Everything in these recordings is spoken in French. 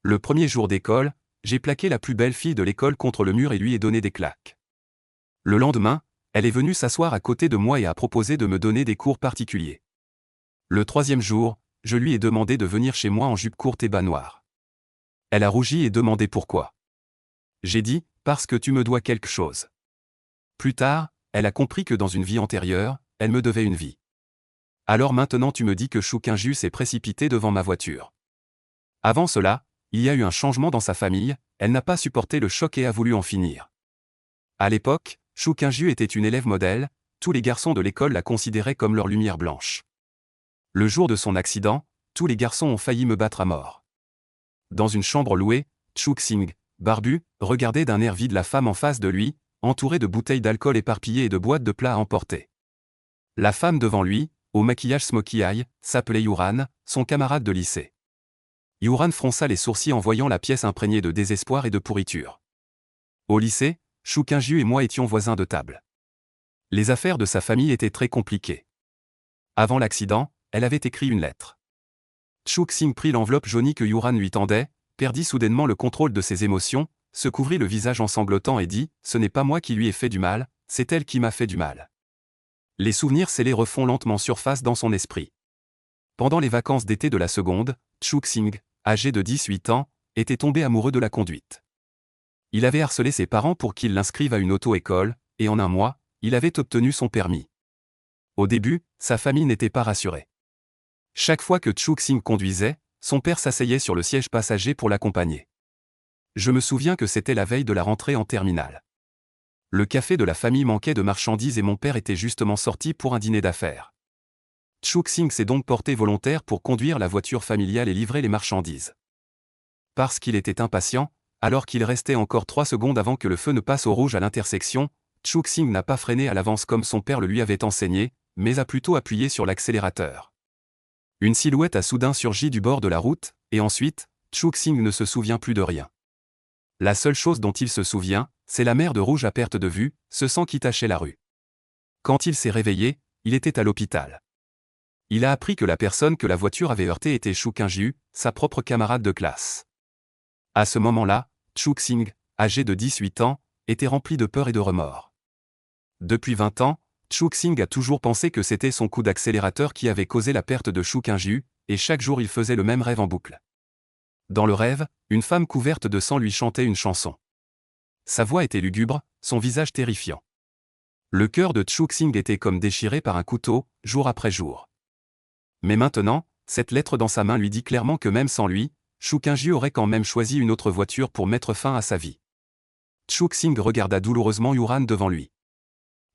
Le premier jour d'école, j'ai plaqué la plus belle fille de l'école contre le mur et lui ai donné des claques. Le lendemain, elle est venue s'asseoir à côté de moi et a proposé de me donner des cours particuliers. Le troisième jour, je lui ai demandé de venir chez moi en jupe courte et bas noirs. Elle a rougi et demandé pourquoi. J'ai dit, parce que tu me dois quelque chose. Plus tard, elle a compris que dans une vie antérieure, elle me devait une vie. Alors maintenant tu me dis que Choukinju s'est précipité devant ma voiture. Avant cela, il y a eu un changement dans sa famille, elle n'a pas supporté le choc et a voulu en finir. À l'époque, Choukinju était une élève modèle, tous les garçons de l'école la considéraient comme leur lumière blanche. Le jour de son accident, tous les garçons ont failli me battre à mort. Dans une chambre louée, Chuk Sing, barbu, regardait d'un air vide la femme en face de lui, entourée de bouteilles d'alcool éparpillées et de boîtes de plats à emporter. La femme devant lui, au maquillage smoky eye, s'appelait Yuran, son camarade de lycée. Yuran fronça les sourcils en voyant la pièce imprégnée de désespoir et de pourriture. Au lycée, Choukinju et moi étions voisins de table. Les affaires de sa famille étaient très compliquées. Avant l'accident, elle avait écrit une lettre. Chuk Sing prit l'enveloppe jaunie que Yuran lui tendait, perdit soudainement le contrôle de ses émotions, se couvrit le visage en sanglotant et dit « Ce n'est pas moi qui lui ai fait du mal, c'est elle qui m'a fait du mal ». Les souvenirs scellés refont lentement surface dans son esprit. Pendant les vacances d'été de la seconde, Chuk Sing, âgé de 18 ans, était tombé amoureux de la conduite. Il avait harcelé ses parents pour qu'ils l'inscrivent à une auto-école, et en un mois, il avait obtenu son permis. Au début, sa famille n'était pas rassurée. Chaque fois que Chuk Sing conduisait, son père s'asseyait sur le siège passager pour l'accompagner. Je me souviens que c'était la veille de la rentrée en terminale. Le café de la famille manquait de marchandises et mon père était justement sorti pour un dîner d'affaires. Chuk Sing s'est donc porté volontaire pour conduire la voiture familiale et livrer les marchandises. Parce qu'il était impatient, alors qu'il restait encore 3 secondes avant que le feu ne passe au rouge à l'intersection, Chuk Sing n'a pas freiné à l'avance comme son père le lui avait enseigné, mais a plutôt appuyé sur l'accélérateur. Une silhouette a soudain surgi du bord de la route, et ensuite, Chuk Sing ne se souvient plus de rien. La seule chose dont il se souvient, c'est la mer de rouge à perte de vue, ce sang qui tachait la rue. Quand il s'est réveillé, il était à l'hôpital. Il a appris que la personne que la voiture avait heurtée était Choukinju, sa propre camarade de classe. À ce moment-là, Chuk Sing, âgé de 18 ans, était rempli de peur et de remords. Depuis 20 ans, Chuk Sing a toujours pensé que c'était son coup d'accélérateur qui avait causé la perte de Choukinju, et chaque jour il faisait le même rêve en boucle. Dans le rêve, une femme couverte de sang lui chantait une chanson. Sa voix était lugubre, son visage terrifiant. Le cœur de Chuk Sing était comme déchiré par un couteau, jour après jour. Mais maintenant, cette lettre dans sa main lui dit clairement que même sans lui, Choukinju aurait quand même choisi une autre voiture pour mettre fin à sa vie. Chuk Sing regarda douloureusement Yuran devant lui.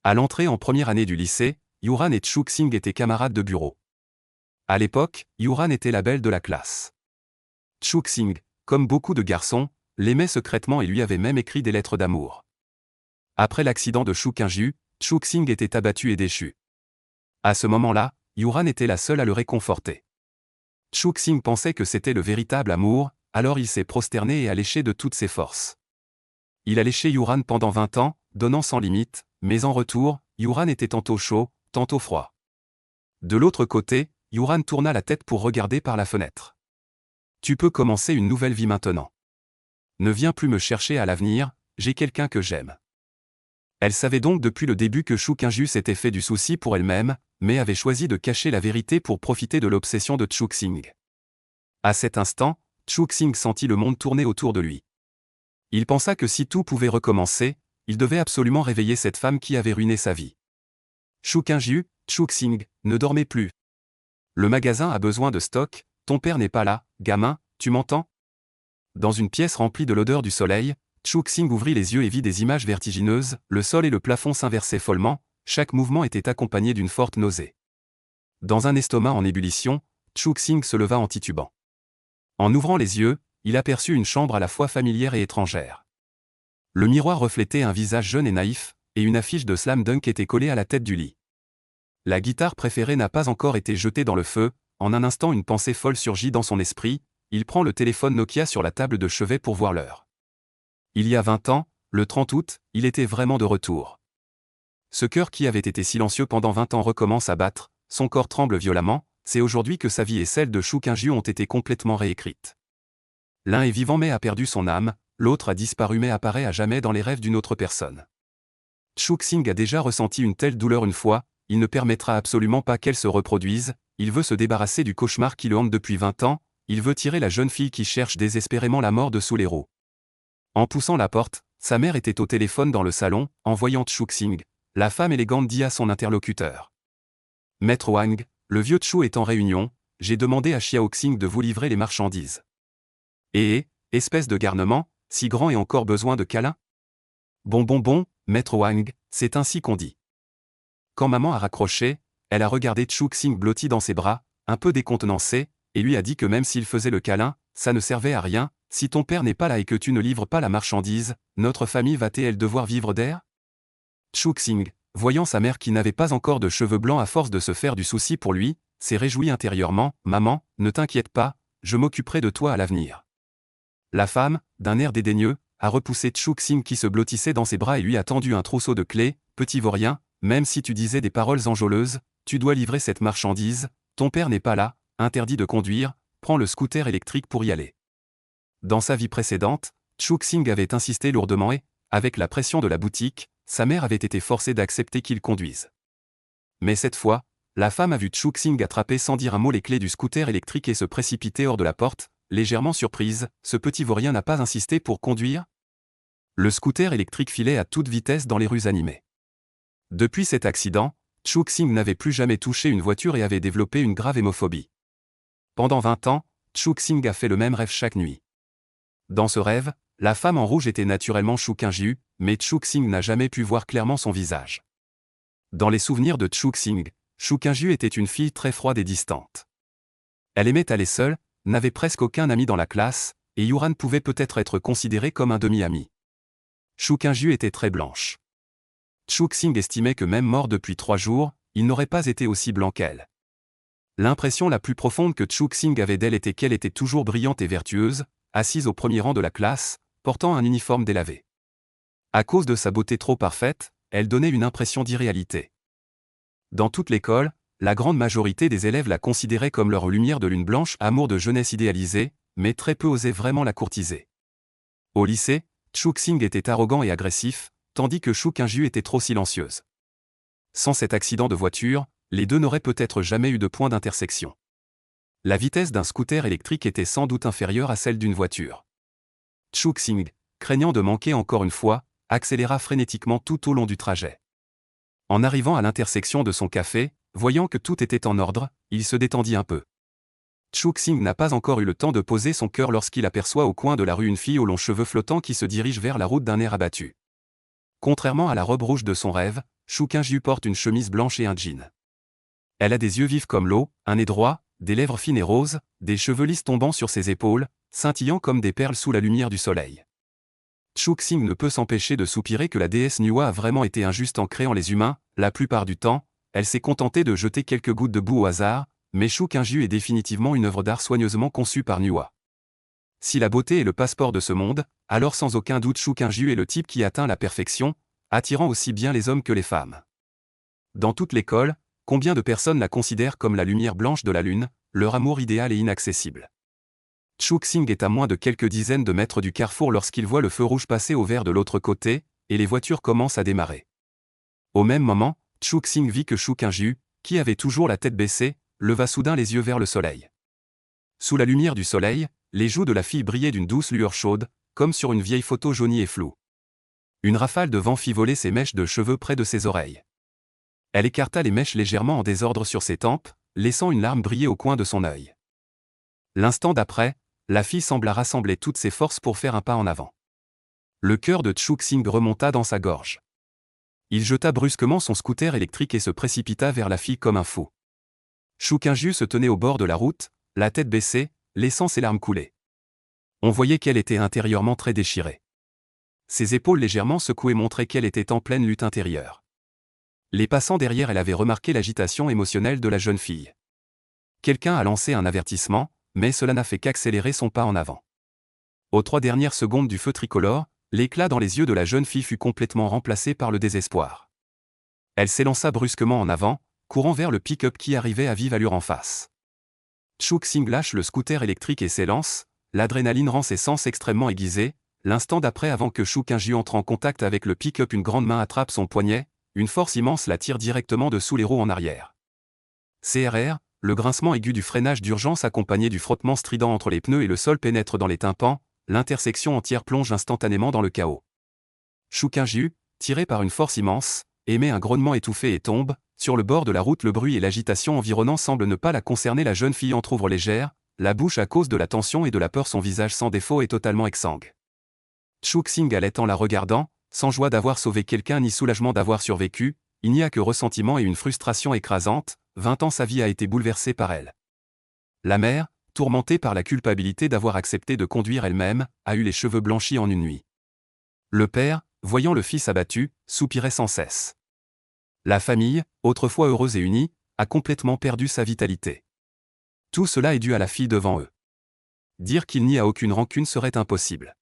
À l'entrée en première année du lycée, Yuran et Chuk Sing étaient camarades de bureau. À l'époque, Yuran était la belle de la classe. Chuk Sing, comme beaucoup de garçons, l'aimait secrètement et lui avait même écrit des lettres d'amour. Après l'accident de Choukinju, Chuk Sing était abattu et déchu. À ce moment-là, Yuran était la seule à le réconforter. Chuk Sing pensait que c'était le véritable amour, alors il s'est prosterné et a léché de toutes ses forces. Il a léché Yuran pendant 20 ans, donnant sans limite, mais en retour, Yuran était tantôt chaud, tantôt froid. De l'autre côté, Yuran tourna la tête pour regarder par la fenêtre. Tu peux commencer une nouvelle vie maintenant. Ne viens plus me chercher à l'avenir, j'ai quelqu'un que j'aime. Elle savait donc depuis le début que Choukinju s'était fait du souci pour elle-même, mais avait choisi de cacher la vérité pour profiter de l'obsession de Chuk Sing. À cet instant, Chuk Sing sentit le monde tourner autour de lui. Il pensa que si tout pouvait recommencer, il devait absolument réveiller cette femme qui avait ruiné sa vie. Choukinju, Chuk Sing, ne dormez plus. Le magasin a besoin de stock, ton père n'est pas là, gamin, tu m'entends? Dans une pièce remplie de l'odeur du soleil, Chuk Sing ouvrit les yeux et vit des images vertigineuses, le sol et le plafond s'inversaient follement, chaque mouvement était accompagné d'une forte nausée. Dans un estomac en ébullition, Chuk Sing se leva en titubant. En ouvrant les yeux, il aperçut une chambre à la fois familière et étrangère. Le miroir reflétait un visage jeune et naïf, et une affiche de Slam Dunk était collée à la tête du lit. La guitare préférée n'a pas encore été jetée dans le feu, en un instant une pensée folle surgit dans son esprit, il prend le téléphone Nokia sur la table de chevet pour voir l'heure. Il y a 20 ans, le 30 août, il était vraiment de retour. Ce cœur qui avait été silencieux pendant 20 ans recommence à battre, son corps tremble violemment, c'est aujourd'hui que sa vie et celle de Choukinju ont été complètement réécrites. L'un est vivant mais a perdu son âme, l'autre a disparu mais apparaît à jamais dans les rêves d'une autre personne. Chou-Xing a déjà ressenti une telle douleur une fois, il ne permettra absolument pas qu'elle se reproduise, il veut se débarrasser du cauchemar qui le hante depuis 20 ans, il veut tirer la jeune fille qui cherche désespérément la mort de sous les roues. En poussant la porte, sa mère était au téléphone dans le salon, en voyant Chou-Xing, la femme élégante dit à son interlocuteur. Maître Wang, le vieux Chou est en réunion, j'ai demandé à Xiaoxing de vous livrer les marchandises. Espèce de garnement, si grand et encore besoin de câlins? Bon, Maître Wang, c'est ainsi qu'on dit. Quand maman a raccroché, elle a regardé Chou-Xing blotti dans ses bras, un peu décontenancé, et lui a dit que même s'il faisait le câlin, ça ne servait à rien, si ton père n'est pas là et que tu ne livres pas la marchandise, notre famille va-t-elle devoir vivre d'air? Chou-Xing, voyant sa mère qui n'avait pas encore de cheveux blancs à force de se faire du souci pour lui, s'est réjoui intérieurement, maman, ne t'inquiète pas, je m'occuperai de toi à l'avenir. La femme, d'un air dédaigneux, a repoussé Chou-Xing qui se blottissait dans ses bras et lui a tendu un trousseau de clés, petit vaurien, même si tu disais des paroles enjôleuses, tu dois livrer cette marchandise, ton père n'est pas là, interdit de conduire, prends le scooter électrique pour y aller. Dans sa vie précédente, Chou-Xing avait insisté lourdement et, avec la pression de la boutique, sa mère avait été forcée d'accepter qu'il conduise. Mais cette fois, la femme a vu Chou-Xing attraper sans dire un mot les clés du scooter électrique et se précipiter hors de la porte, légèrement surprise, ce petit vaurien n'a pas insisté pour conduire? Le scooter électrique filait à toute vitesse dans les rues animées. Depuis cet accident, Chou-Xing n'avait plus jamais touché une voiture et avait développé une grave hémophobie. Pendant 20 ans, Chou-Xing a fait le même rêve chaque nuit. Dans ce rêve, la femme en rouge était naturellement Chou-Qingjiu, mais Chou-Xing n'a jamais pu voir clairement son visage. Dans les souvenirs de Chou-Xing, Chou-Qingjiu était une fille très froide et distante. Elle aimait aller seule, n'avait presque aucun ami dans la classe, et Yuran pouvait peut-être être considéré comme un demi-ami. Chou-Qingjiu était très blanche. Chou-Xing estimait que même mort depuis 3 jours, il n'aurait pas été aussi blanc qu'elle. L'impression la plus profonde que Chou-Xing avait d'elle était qu'elle était toujours brillante et vertueuse, assise au premier rang de la classe, portant un uniforme délavé. À cause de sa beauté trop parfaite, elle donnait une impression d'irréalité. Dans toute l'école, la grande majorité des élèves la considéraient comme leur lumière de lune blanche, amour de jeunesse idéalisé, mais très peu osaient vraiment la courtiser. Au lycée, Chou-Xing était arrogant et agressif, tandis que Chou-Qingjiu était trop silencieuse. Sans cet accident de voiture, les deux n'auraient peut-être jamais eu de point d'intersection. La vitesse d'un scooter électrique était sans doute inférieure à celle d'une voiture. Chou-Xing, craignant de manquer encore une fois, accéléra frénétiquement tout au long du trajet. En arrivant à l'intersection de son café, voyant que tout était en ordre, il se détendit un peu. Chou-Xing n'a pas encore eu le temps de poser son cœur lorsqu'il aperçoit au coin de la rue une fille aux longs cheveux flottants qui se dirige vers la route d'un air abattu. Contrairement à la robe rouge de son rêve, Chou-Qingjiu porte une chemise blanche et un jean. Elle a des yeux vifs comme l'eau, un nez droit, des lèvres fines et roses, des cheveux lisses tombant sur ses épaules, scintillant comme des perles sous la lumière du soleil. Chou-Xing ne peut s'empêcher de soupirer que la déesse Nuwa a vraiment été injuste en créant les humains, la plupart du temps, elle s'est contentée de jeter quelques gouttes de boue au hasard, mais Chou-Qingjiu est définitivement une œuvre d'art soigneusement conçue par Nuwa. Si la beauté est le passeport de ce monde, alors sans aucun doute Chou-Qingjiu est le type qui atteint la perfection, attirant aussi bien les hommes que les femmes. Dans toute l'école, combien de personnes la considèrent comme la lumière blanche de la lune, leur amour idéal et inaccessible. Chou-Xing est à moins de quelques dizaines de mètres du carrefour lorsqu'il voit le feu rouge passer au vert de l'autre côté, et les voitures commencent à démarrer. Au même moment, Chou-Xing vit que Chou-Qingjiu, qui avait toujours la tête baissée, leva soudain les yeux vers le soleil. Sous la lumière du soleil, les joues de la fille brillaient d'une douce lueur chaude, comme sur une vieille photo jaunie et floue. Une rafale de vent fit voler ses mèches de cheveux près de ses oreilles. Elle écarta les mèches légèrement en désordre sur ses tempes, laissant une larme briller au coin de son œil. L'instant d'après, la fille sembla rassembler toutes ses forces pour faire un pas en avant. Le cœur de Chou-Xing remonta dans sa gorge. Il jeta brusquement son scooter électrique et se précipita vers la fille comme un fou. Chou-Qingjiu se tenait au bord de la route, la tête baissée, laissant ses larmes couler. On voyait qu'elle était intérieurement très déchirée. Ses épaules légèrement secouées montraient qu'elle était en pleine lutte intérieure. Les passants derrière elle avaient remarqué l'agitation émotionnelle de la jeune fille. Quelqu'un a lancé un avertissement, mais cela n'a fait qu'accélérer son pas en avant. Aux 3 dernières secondes du feu tricolore, l'éclat dans les yeux de la jeune fille fut complètement remplacé par le désespoir. Elle s'élança brusquement en avant, courant vers le pick-up qui arrivait à vive allure en face. Chou-Xing lâche le scooter électrique et s'élance, l'adrénaline rend ses sens extrêmement aiguisés. L'instant d'après, avant que Shu Qingju entre en contact avec le pick-up, une grande main attrape son poignet, une force immense la tire directement dessous les roues en arrière. CRR, le grincement aigu du freinage d'urgence accompagné du frottement strident entre les pneus et le sol pénètre dans les tympans, l'intersection entière plonge instantanément dans le chaos. Shu Qingju, tiré par une force immense, émet un grognement étouffé et tombe. Sur le bord de la route, le bruit et l'agitation environnant semblent ne pas la concerner. La jeune fille entr'ouvre légère, la bouche à cause de la tension et de la peur, son visage sans défaut est totalement exsangue. Chuk-Sing allait en la regardant, sans joie d'avoir sauvé quelqu'un ni soulagement d'avoir survécu, il n'y a que ressentiment et une frustration écrasante. 20 ans, sa vie a été bouleversée par elle. La mère, tourmentée par la culpabilité d'avoir accepté de conduire elle-même, a eu les cheveux blanchis en une nuit. Le père, voyant le fils abattu, soupirait sans cesse. La famille, autrefois heureuse et unie, a complètement perdu sa vitalité. Tout cela est dû à la fille devant eux. Dire qu'il n'y a aucune rancune serait impossible.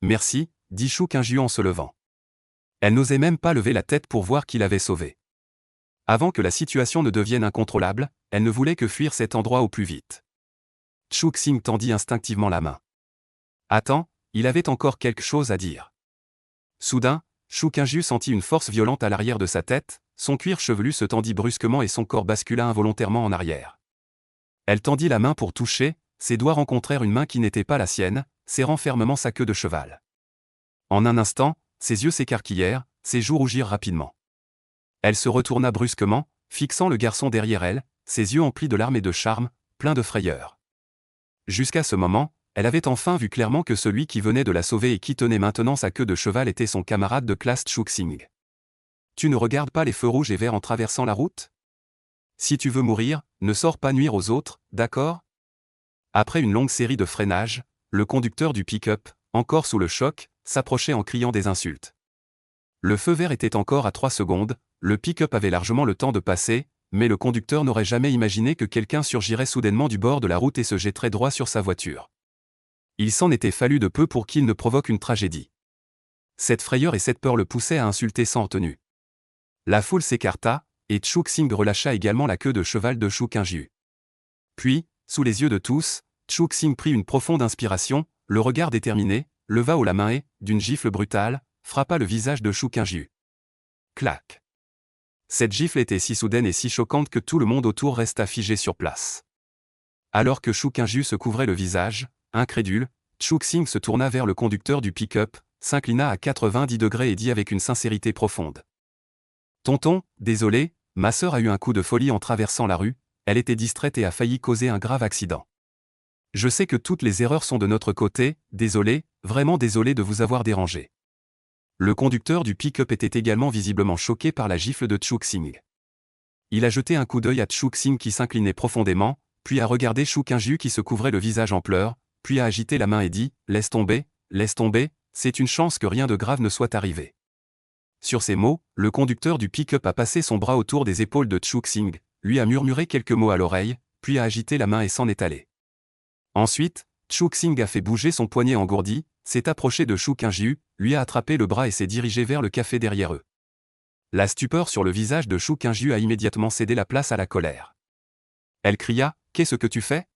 Merci, dit Shu Qingju en se levant. Elle n'osait même pas lever la tête pour voir qui l'avait sauvée. Avant que la situation ne devienne incontrôlable, elle ne voulait que fuir cet endroit au plus vite. Chuk-Sing tendit instinctivement la main. Attends, il avait encore quelque chose à dire. Soudain, Shu Qingju sentit une force violente à l'arrière de sa tête, son cuir chevelu se tendit brusquement et son corps bascula involontairement en arrière. Elle tendit la main pour toucher, ses doigts rencontrèrent une main qui n'était pas la sienne, serrant fermement sa queue de cheval. En un instant, ses yeux s'écarquillèrent, ses joues rougirent rapidement. Elle se retourna brusquement, fixant le garçon derrière elle, ses yeux emplis de larmes et de charme, pleins de frayeur. Jusqu'à ce moment, elle avait enfin vu clairement que celui qui venait de la sauver et qui tenait maintenant sa queue de cheval était son camarade de classe Chuk-Sing. Tu ne regardes pas les feux rouges et verts en traversant la route? Si tu veux mourir, ne sors pas nuire aux autres, d'accord? Après une longue série de freinages, le conducteur du pick-up, encore sous le choc, s'approchait en criant des insultes. Le feu vert était encore à 3 secondes, le pick-up avait largement le temps de passer, mais le conducteur n'aurait jamais imaginé que quelqu'un surgirait soudainement du bord de la route et se jetterait droit sur sa voiture. Il s'en était fallu de peu pour qu'il ne provoque une tragédie. Cette frayeur et cette peur le poussaient à insulter sans retenue. La foule s'écarta, et Chuk-Sing relâcha également la queue de cheval de Shu Qingju. Puis, sous les yeux de tous, Chuk-Sing prit une profonde inspiration, le regard déterminé, leva haut la main et, d'une gifle brutale, frappa le visage de Shu Qingju. Clac. Cette gifle était si soudaine et si choquante que tout le monde autour resta figé sur place. Alors que Shu Qingju se couvrait le visage, incrédule, Chuk-Sing se tourna vers le conducteur du pick-up, s'inclina à 90 degrés et dit avec une sincérité profonde. « Tonton, désolé, ma sœur a eu un coup de folie en traversant la rue, elle était distraite et a failli causer un grave accident. Je sais que toutes les erreurs sont de notre côté, désolé, vraiment désolé de vous avoir dérangé. » Le conducteur du pick-up était également visiblement choqué par la gifle de Chuk-Sing. Il a jeté un coup d'œil à Chuk-Sing qui s'inclinait profondément, puis a regardé Shu Qingju qui se couvrait le visage en pleurs, puis a agité la main et dit « Laisse tomber, c'est une chance que rien de grave ne soit arrivé. » Sur ces mots, le conducteur du pick-up a passé son bras autour des épaules de Chuk-Sing, lui a murmuré quelques mots à l'oreille, puis a agité la main et s'en est allé. Ensuite, Chuk-Sing a fait bouger son poignet engourdi, s'est approché de Shu Qingju, lui a attrapé le bras et s'est dirigé vers le café derrière eux. La stupeur sur le visage de Shu Qingju a immédiatement cédé la place à la colère. Elle cria « Qu'est-ce que tu fais?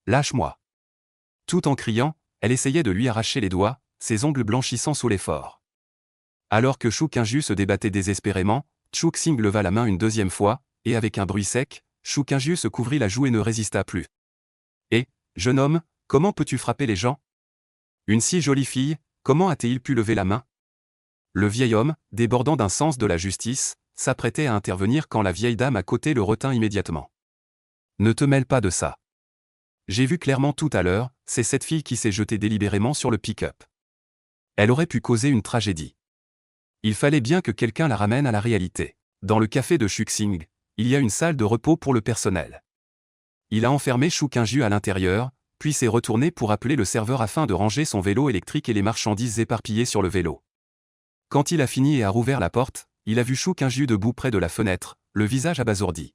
Lâche-moi !» Tout en criant, elle essayait de lui arracher les doigts, ses ongles blanchissant sous l'effort. Alors que Shu Qingju se débattait désespérément, Chuk-Sing leva la main une deuxième fois, et avec un bruit sec, Shu Qingju se couvrit la joue et ne résista plus. « Et, jeune homme, comment peux-tu frapper les gens? Une si jolie fille, comment a-t-il pu lever la main? » Le vieil homme, débordant d'un sens de la justice, s'apprêtait à intervenir quand la vieille dame à côté le retint immédiatement. « Ne te mêle pas de ça. J'ai vu clairement tout à l'heure, c'est cette fille qui s'est jetée délibérément sur le pick-up. Elle aurait pu causer une tragédie. Il fallait bien que quelqu'un la ramène à la réalité. Dans le café de Chuk-Sing, il y a une salle de repos pour le personnel. Il a enfermé Shu Qingju à l'intérieur, puis s'est retourné pour appeler le serveur afin de ranger son vélo électrique et les marchandises éparpillées sur le vélo. Quand il a fini et a rouvert la porte, il a vu Shu Qingju debout près de la fenêtre, le visage abasourdi.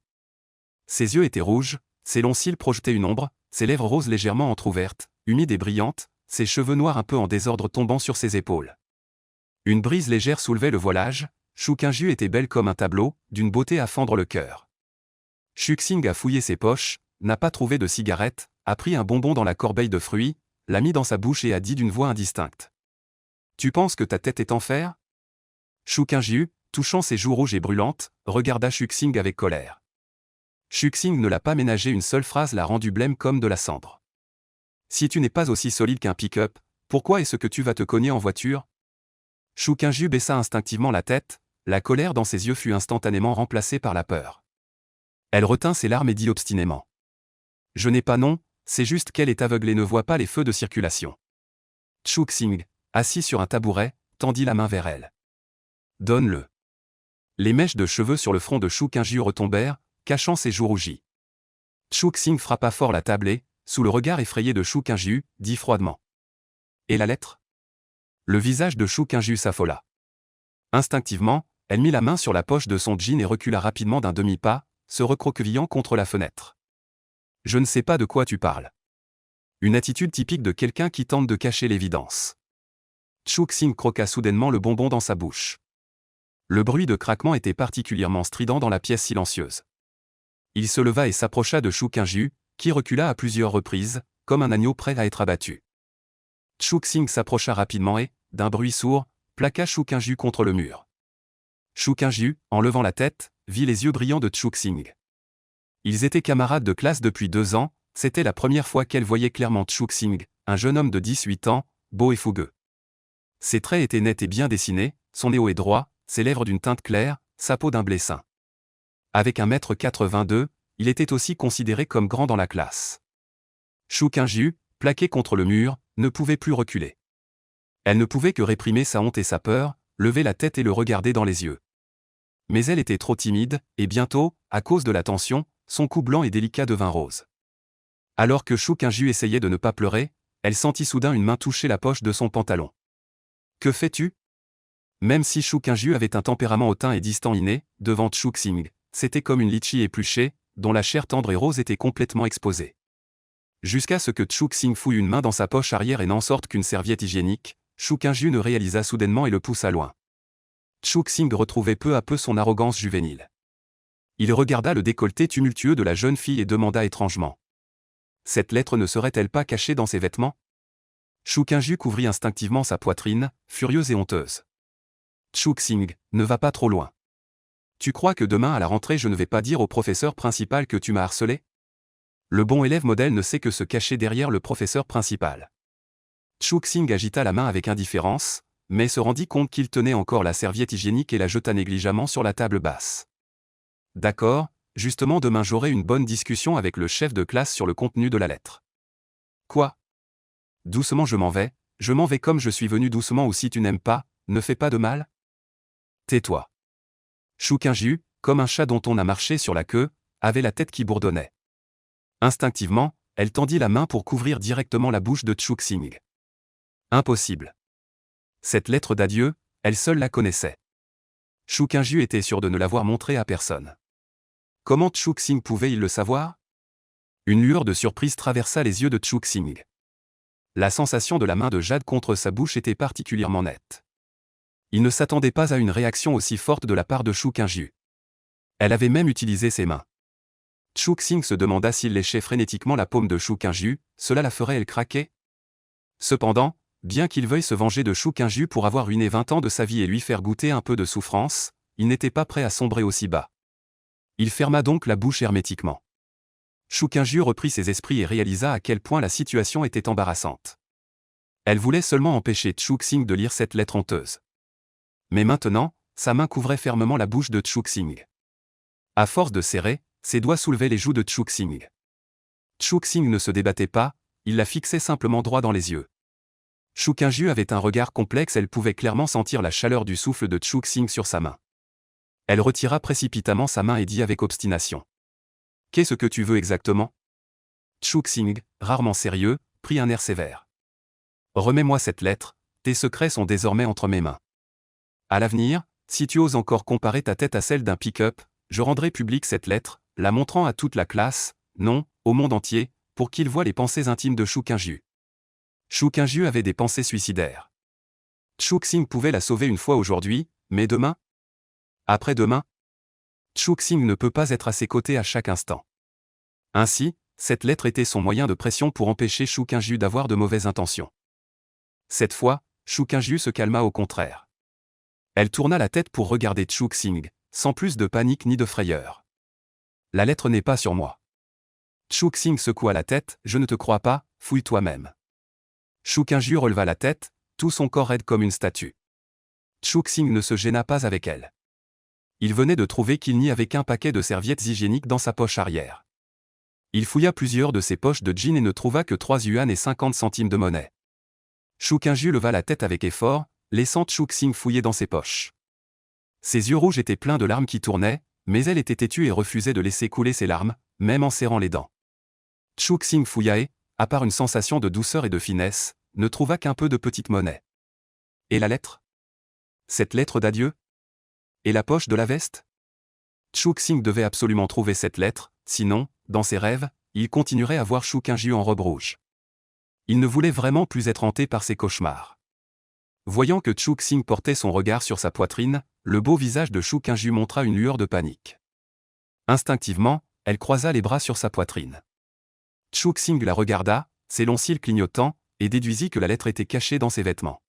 Ses yeux étaient rouges, ses longs cils projetaient une ombre, ses lèvres roses légèrement entr'ouvertes, humides et brillantes, ses cheveux noirs un peu en désordre tombant sur ses épaules. Une brise légère soulevait le voilage, Shu Qingju était belle comme un tableau, d'une beauté à fendre le cœur. Chuk-Sing a fouillé ses poches, n'a pas trouvé de cigarette, a pris un bonbon dans la corbeille de fruits, l'a mis dans sa bouche et a dit d'une voix indistincte. Tu penses que ta tête est en fer? Shu Qingyu, touchant ses joues rouges et brûlantes, regarda Shuxing avec colère. Shuxing ne l'a pas ménagé, une seule phrase l'a rendu blême comme de la cendre. Si tu n'es pas aussi solide qu'un pick-up, pourquoi est-ce que tu vas te cogner en voiture? Shu Qingyu baissa instinctivement la tête, la colère dans ses yeux fut instantanément remplacée par la peur. Elle retint ses larmes et dit obstinément. Je n'ai pas non, c'est juste qu'elle est aveugle et ne voit pas les feux de circulation. Shuxing, assis sur un tabouret, tendit la main vers elle. Donne-le. Les mèches de cheveux sur le front de Shu Qingyu retombèrent, cachant ses joues rougies. Shuxing frappa fort la table et, sous le regard effrayé de Shu Qingyu, dit froidement. Et la lettre? Le visage de Shu Qingyu s'affola. Instinctivement, elle mit la main sur la poche de son jean et recula rapidement d'un demi-pas, se recroquevillant contre la fenêtre. Je ne sais pas de quoi tu parles. Une attitude typique de quelqu'un qui tente de cacher l'évidence. Shuxing croqua soudainement le bonbon dans sa bouche. Le bruit de craquement était particulièrement strident dans la pièce silencieuse. Il se leva et s'approcha de Shu Qingyu, qui recula à plusieurs reprises, comme un agneau prêt à être abattu. Shuxing s'approcha rapidement et, d'un bruit sourd, plaqua Shu Qingyu contre le mur. Shu Qingyu, en levant la tête, vit les yeux brillants de Shuxing. Ils étaient camarades de classe depuis 2 ans, c'était la première fois qu'elle voyait clairement Shuxing, un jeune homme de 18 ans, beau et fougueux. Ses traits étaient nets et bien dessinés, son nez haut et droit, ses lèvres d'une teinte claire, sa peau d'un blé sain. Avec 1,82 m, il était aussi considéré comme grand dans la classe. Shu Qingyu, plaqué contre le mur, ne pouvait plus reculer. Elle ne pouvait que réprimer sa honte et sa peur, lever la tête et le regarder dans les yeux. Mais elle était trop timide, et bientôt, à cause de la tension, son cou blanc et délicat devint rose. Alors que Shu Qingyu essayait de ne pas pleurer, elle sentit soudain une main toucher la poche de son pantalon. Que fais-tu? Même si Shu Qingyu avait un tempérament hautain et distant inné, devant Shuxing, c'était comme une litchi épluchée, dont la chair tendre et rose était complètement exposée. Jusqu'à ce que Shuxing fouille une main dans sa poche arrière et n'en sorte qu'une serviette hygiénique, Shu Qingyu ne réalisa soudainement et le poussa loin. Shuxing retrouvait peu à peu son arrogance juvénile. Il regarda le décolleté tumultueux de la jeune fille et demanda étrangement. Cette lettre ne serait-elle pas cachée dans ses vêtements? Shu Qingyu couvrit instinctivement sa poitrine, furieuse et honteuse. Shuxing, ne va pas trop loin. Tu crois que demain à la rentrée je ne vais pas dire au professeur principal que tu m'as harcelé? Le bon élève modèle ne sait que se cacher derrière le professeur principal. Shuxing agita la main avec indifférence, mais se rendit compte qu'il tenait encore la serviette hygiénique et la jeta négligemment sur la table basse. D'accord, justement demain j'aurai une bonne discussion avec le chef de classe sur le contenu de la lettre. Quoi? Doucement je m'en vais comme je suis venu doucement ou si tu n'aimes pas, ne fais pas de mal? Tais-toi. Shu Qingyu, comme un chat dont on a marché sur la queue, avait la tête qui bourdonnait. Instinctivement, elle tendit la main pour couvrir directement la bouche de Shuxing. Impossible. Cette lettre d'adieu, elle seule la connaissait. Shu Qingyu était sûr de ne l'avoir montrée à personne. Comment Shuxing pouvait-il le savoir? Une lueur de surprise traversa les yeux de Shuxing. La sensation de la main de Jade contre sa bouche était particulièrement nette. Il ne s'attendait pas à une réaction aussi forte de la part de Shu Qingyu. Elle avait même utilisé ses mains. Shuxing se demanda s'il léchait frénétiquement la paume de Shu Qingyu, cela la ferait-elle craquer? Cependant, bien qu'il veuille se venger de Shu Qingyu pour avoir ruiné 20 ans de sa vie et lui faire goûter un peu de souffrance, il n'était pas prêt à sombrer aussi bas. Il ferma donc la bouche hermétiquement. Shu Qingyu reprit ses esprits et réalisa à quel point la situation était embarrassante. Elle voulait seulement empêcher Shuxing de lire cette lettre honteuse. Mais maintenant, sa main couvrait fermement la bouche de Shuxing. À force de serrer, ses doigts soulevaient les joues de Shuxing. Shuxing ne se débattait pas, il la fixait simplement droit dans les yeux. Shu Qingyu avait un regard complexe, elle pouvait clairement sentir la chaleur du souffle de Shuxing sur sa main. Elle retira précipitamment sa main et dit avec obstination. Qu'est-ce que tu veux exactement? Shuxing, rarement sérieux, prit un air sévère. Remets-moi cette lettre, tes secrets sont désormais entre mes mains. À l'avenir, si tu oses encore comparer ta tête à celle d'un pick-up, je rendrai publique cette lettre, la montrant à toute la classe, non, au monde entier, pour qu'ils voient les pensées intimes de Shu Qingyu. Shu Qingyu avait des pensées suicidaires. Shuxing pouvait la sauver une fois aujourd'hui, mais demain? Après-demain? Shuxing ne peut pas être à ses côtés à chaque instant. Ainsi, cette lettre était son moyen de pression pour empêcher Shu Qingju d'avoir de mauvaises intentions. Cette fois, Shu Qingju se calma au contraire. Elle tourna la tête pour regarder Chu Xing, sans plus de panique ni de frayeur. La lettre n'est pas sur moi. Chu Xing secoua la tête, je ne te crois pas, fouille toi-même. Shu Qingju releva la tête, tout son corps raide comme une statue. Chu Xing ne se gêna pas avec elle. Il venait de trouver qu'il n'y avait qu'un paquet de serviettes hygiéniques dans sa poche arrière. Il fouilla plusieurs de ses poches de jean et ne trouva que 3 yuan et 50 centimes de monnaie. Shu Qingju leva la tête avec effort, laissant Chu Xing fouiller dans ses poches. Ses yeux rouges étaient pleins de larmes qui tournaient, mais elle était têtue et refusait de laisser couler ses larmes, même en serrant les dents. Chu Xing fouilla et, à part une sensation de douceur et de finesse, ne trouva qu'un peu de petite monnaie. Et la lettre? Cette lettre d'adieu? Et la poche de la veste? Chu Xing devait absolument trouver cette lettre, sinon, dans ses rêves, il continuerait à voir Shu Qingju en robe rouge. Il ne voulait vraiment plus être hanté par ses cauchemars. Voyant que Chu Xing portait son regard sur sa poitrine, le beau visage de Shu Qingju montra une lueur de panique. Instinctivement, elle croisa les bras sur sa poitrine. Chu Xing la regarda, ses longs cils clignotants, et déduisit que la lettre était cachée dans ses vêtements.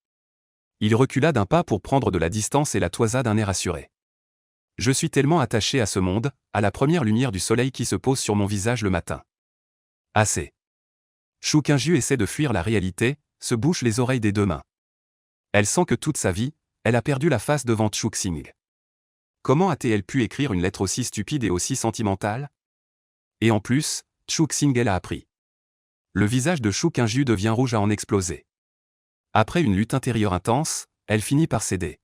Il recula d'un pas pour prendre de la distance et la toisa d'un air assuré. Je suis tellement attaché à ce monde, à la première lumière du soleil qui se pose sur mon visage le matin. Assez. Shu Qingju essaie de fuir la réalité, se bouche les oreilles des deux mains. Elle sent que toute sa vie, elle a perdu la face devant Chu Xing. Comment a-t-elle pu écrire une lettre aussi stupide et aussi sentimentale? Et en plus, Chu Xing elle a appris. Le visage de Shu Qingju devient rouge à en exploser. Après une lutte intérieure intense, elle finit par céder.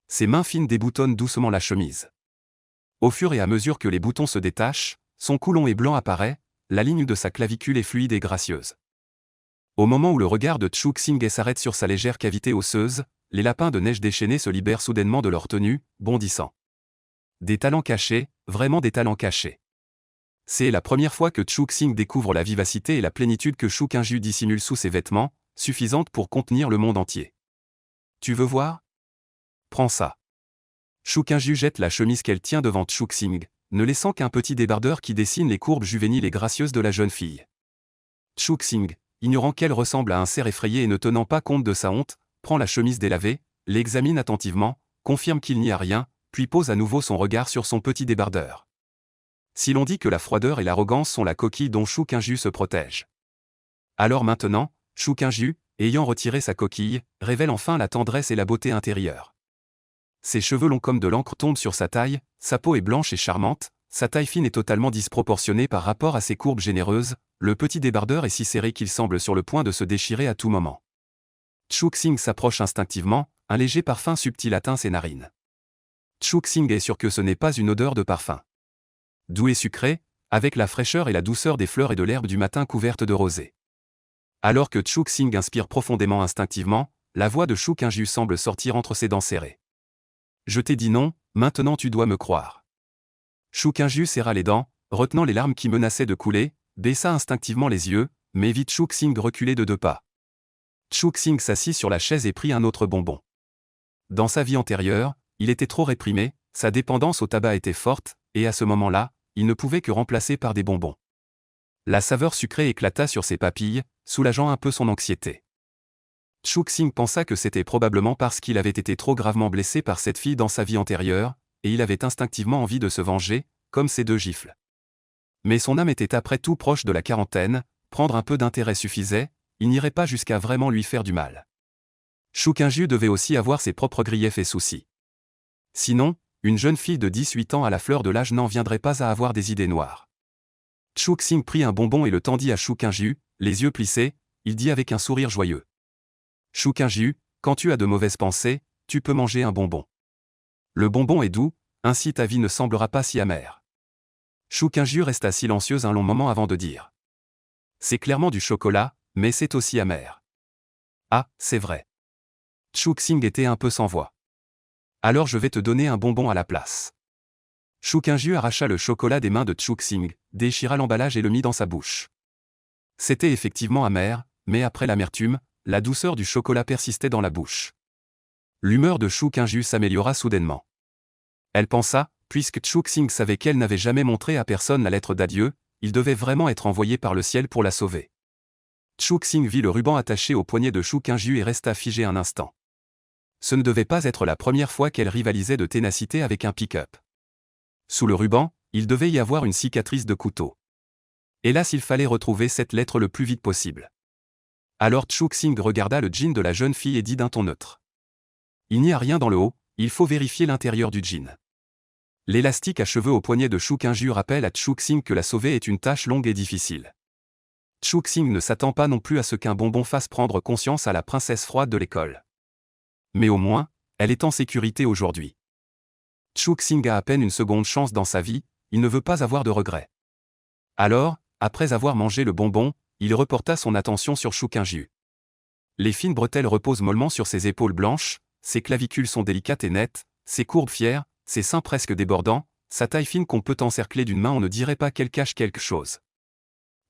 Ses mains fines déboutonnent doucement la chemise. Au fur et à mesure que les boutons se détachent, son cou long et blanc apparaît, la ligne de sa clavicule est fluide et gracieuse. Au moment où le regard de Chu Xing s'arrête sur sa légère cavité osseuse, les lapins de neige déchaînés se libèrent soudainement de leur tenue, bondissant. Des talents cachés, vraiment des talents cachés. C'est la première fois que Chu Xing découvre la vivacité et la plénitude que Shu Qingju dissimule sous ses vêtements, suffisante pour contenir le monde entier. Tu veux voir? Prends ça. Shu Qingju jette la chemise qu'elle tient devant Chu Xing, ne laissant qu'un petit débardeur qui dessine les courbes juvéniles et gracieuses de la jeune fille. Chu Xing, ignorant qu'elle ressemble à un cerf effrayé et ne tenant pas compte de sa honte, prend la chemise délavée, l'examine attentivement, confirme qu'il n'y a rien, puis pose à nouveau son regard sur son petit débardeur. Si l'on dit que la froideur et l'arrogance sont la coquille dont Shu Qingju se protège. Alors maintenant, Shu Qingju, ayant retiré sa coquille, révèle enfin la tendresse et la beauté intérieure. Ses cheveux longs comme de l'encre tombent sur sa taille, sa peau est blanche et charmante, sa taille fine est totalement disproportionnée par rapport à ses courbes généreuses, le petit débardeur est si serré qu'il semble sur le point de se déchirer à tout moment. Chu Xing s'approche instinctivement, un léger parfum subtil atteint ses narines. Chu Xing est sûr que ce n'est pas une odeur de parfum. Doux et sucré, avec la fraîcheur et la douceur des fleurs et de l'herbe du matin couverte de rosée. Alors que Chu Xing inspire profondément instinctivement, la voix de Shu Qingju semble sortir entre ses dents serrées. Je t'ai dit non, maintenant tu dois me croire. Shu Qingju serra les dents, retenant les larmes qui menaçaient de couler, baissa instinctivement les yeux, mais vit Chu Xing reculer de 2 pas. Chu Xing s'assit sur la chaise et prit un autre bonbon. Dans sa vie antérieure, il était trop réprimé, sa dépendance au tabac était forte, et à ce moment-là, il ne pouvait que remplacer par des bonbons. La saveur sucrée éclata sur ses papilles, soulageant un peu son anxiété. Chu Xing pensa que c'était probablement parce qu'il avait été trop gravement blessé par cette fille dans sa vie antérieure, et il avait instinctivement envie de se venger, comme ces 2 gifles. Mais son âme était après tout proche de la quarantaine, prendre un peu d'intérêt suffisait, il n'irait pas jusqu'à vraiment lui faire du mal. Shu Qingju devait aussi avoir ses propres griefs et soucis. Sinon, une jeune fille de 18 ans à la fleur de l'âge n'en viendrait pas à avoir des idées noires. Chu Xing prit un bonbon et le tendit à Shu Qingju, les yeux plissés, il dit avec un sourire joyeux. Shu Qingju, quand tu as de mauvaises pensées, tu peux manger un bonbon. Le bonbon est doux, ainsi ta vie ne semblera pas si amère. Shu Qingju resta silencieuse un long moment avant de dire. C'est clairement du chocolat, mais c'est aussi amer. Ah, c'est vrai. Chu Xing était un peu sans voix. Alors je vais te donner un bonbon à la place. Shu Qingju arracha le chocolat des mains de Chu Xing, déchira l'emballage et le mit dans sa bouche. C'était effectivement amer, mais après l'amertume, la douceur du chocolat persistait dans la bouche. L'humeur de Shu Qingju s'améliora soudainement. Elle pensa, puisque Chu Xing savait qu'elle n'avait jamais montré à personne la lettre d'adieu, il devait vraiment être envoyé par le ciel pour la sauver. Chuk-Sing vit le ruban attaché au poignet de Shu Qingju et resta figé un instant. Ce ne devait pas être la première fois qu'elle rivalisait de ténacité avec un pick-up. Sous le ruban, il devait y avoir une cicatrice de couteau. Hélas, il fallait retrouver cette lettre le plus vite possible. Alors Chuk-Sing regarda le jean de la jeune fille et dit d'un ton neutre. Il n'y a rien dans le haut, il faut vérifier l'intérieur du jean. L'élastique à cheveux au poignet de Shu Qingju rappelle à Chuk-Sing que la sauver est une tâche longue et difficile. Chuk-Sing ne s'attend pas non plus à ce qu'un bonbon fasse prendre conscience à la princesse froide de l'école. Mais au moins, elle est en sécurité aujourd'hui. Chuk-Sing a à peine une seconde chance dans sa vie, il ne veut pas avoir de regrets. Alors, après avoir mangé le bonbon, il reporta son attention sur Shu Qingju. Les fines bretelles reposent mollement sur ses épaules blanches, ses clavicules sont délicates et nettes, ses courbes fières, ses seins presque débordants, sa taille fine qu'on peut encercler d'une main on ne dirait pas qu'elle cache quelque chose.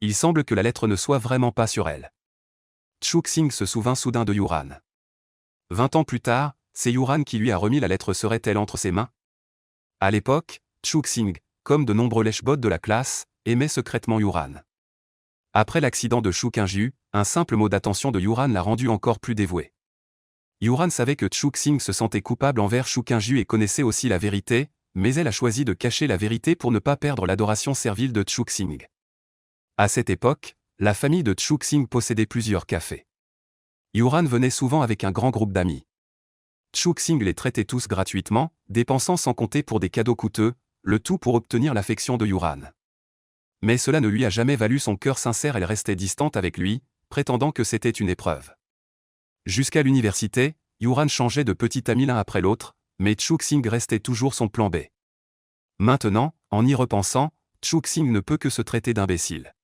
Il semble que la lettre ne soit vraiment pas sur elle. Chuk-Sing se souvint soudain de Yuran. 20 ans plus tard, c'est Yuran qui lui a remis la lettre, serait-elle entre ses mains? À l'époque, Chuk-Sing, comme de nombreux lèche-bottes de la classe, aimait secrètement Yuran. Après l'accident de Shu Qingju, un simple mot d'attention de Yuran l'a rendu encore plus dévoué. Yuran savait que Chuk-Sing se sentait coupable envers Shu Qingju et connaissait aussi la vérité, mais elle a choisi de cacher la vérité pour ne pas perdre l'adoration servile de Chuk-Sing. À cette époque, la famille de Chuk-Sing possédait plusieurs cafés. Yuran venait souvent avec un grand groupe d'amis. Chuk-Sing les traitait tous gratuitement, dépensant sans compter pour des cadeaux coûteux, le tout pour obtenir l'affection de Yuran. Mais cela ne lui a jamais valu son cœur sincère, elle restait distante avec lui, prétendant que c'était une épreuve. Jusqu'à l'université, Yuran changeait de petit ami l'un après l'autre, mais Chuk-Sing restait toujours son plan B. Maintenant, en y repensant, Chuk-Sing ne peut que se traiter d'imbécile.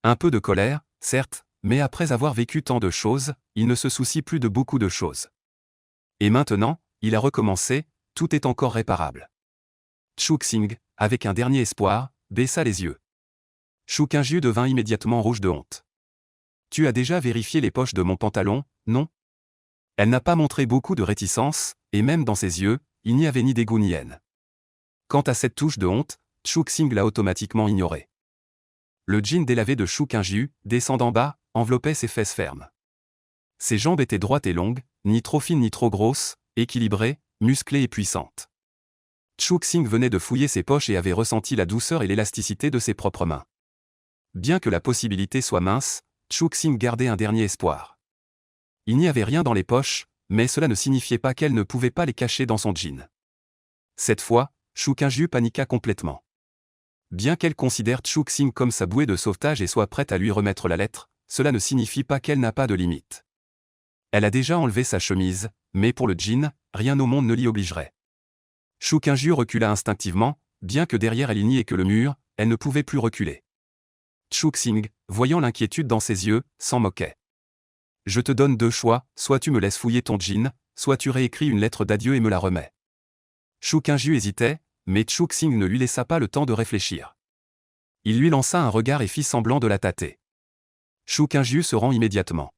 Un peu de colère, certes, mais après avoir vécu tant de choses, il ne se soucie plus de beaucoup de choses. Et maintenant, il a recommencé, tout est encore réparable. Chuk-Sing, avec un dernier espoir, baissa les yeux. Shu Qingju devint immédiatement rouge de honte. Tu as déjà vérifié les poches de mon pantalon, non? Elle n'a pas montré beaucoup de réticence, et même dans ses yeux, il n'y avait ni dégoût ni haine. Quant à cette touche de honte, Chuk-Sing l'a automatiquement ignorée. Le jean délavé de Shu Qingju, descendant bas, enveloppait ses fesses fermes. Ses jambes étaient droites et longues, ni trop fines ni trop grosses, équilibrées, musclées et puissantes. Chuk-Sing venait de fouiller ses poches et avait ressenti la douceur et l'élasticité de ses propres mains. Bien que la possibilité soit mince, Chuk-Sing gardait un dernier espoir. Il n'y avait rien dans les poches, mais cela ne signifiait pas qu'elle ne pouvait pas les cacher dans son jean. Cette fois, Shu Qingju paniqua complètement. Bien qu'elle considère Chuk-Sing comme sa bouée de sauvetage et soit prête à lui remettre la lettre, cela ne signifie pas qu'elle n'a pas de limite. Elle a déjà enlevé sa chemise, mais pour le jean, rien au monde ne l'y obligerait. Shu Qingju recula instinctivement, bien que derrière elle il n'y ait que le mur, elle ne pouvait plus reculer. Chuk-Sing, voyant l'inquiétude dans ses yeux, s'en moquait. Je te donne deux choix, soit tu me laisses fouiller ton jean, soit tu réécris une lettre d'adieu et me la remets. Shu Qingju hésitait, mais Chuk-Sing ne lui laissa pas le temps de réfléchir. Il lui lança un regard et fit semblant de la tâter. Shu Qingju se rend immédiatement.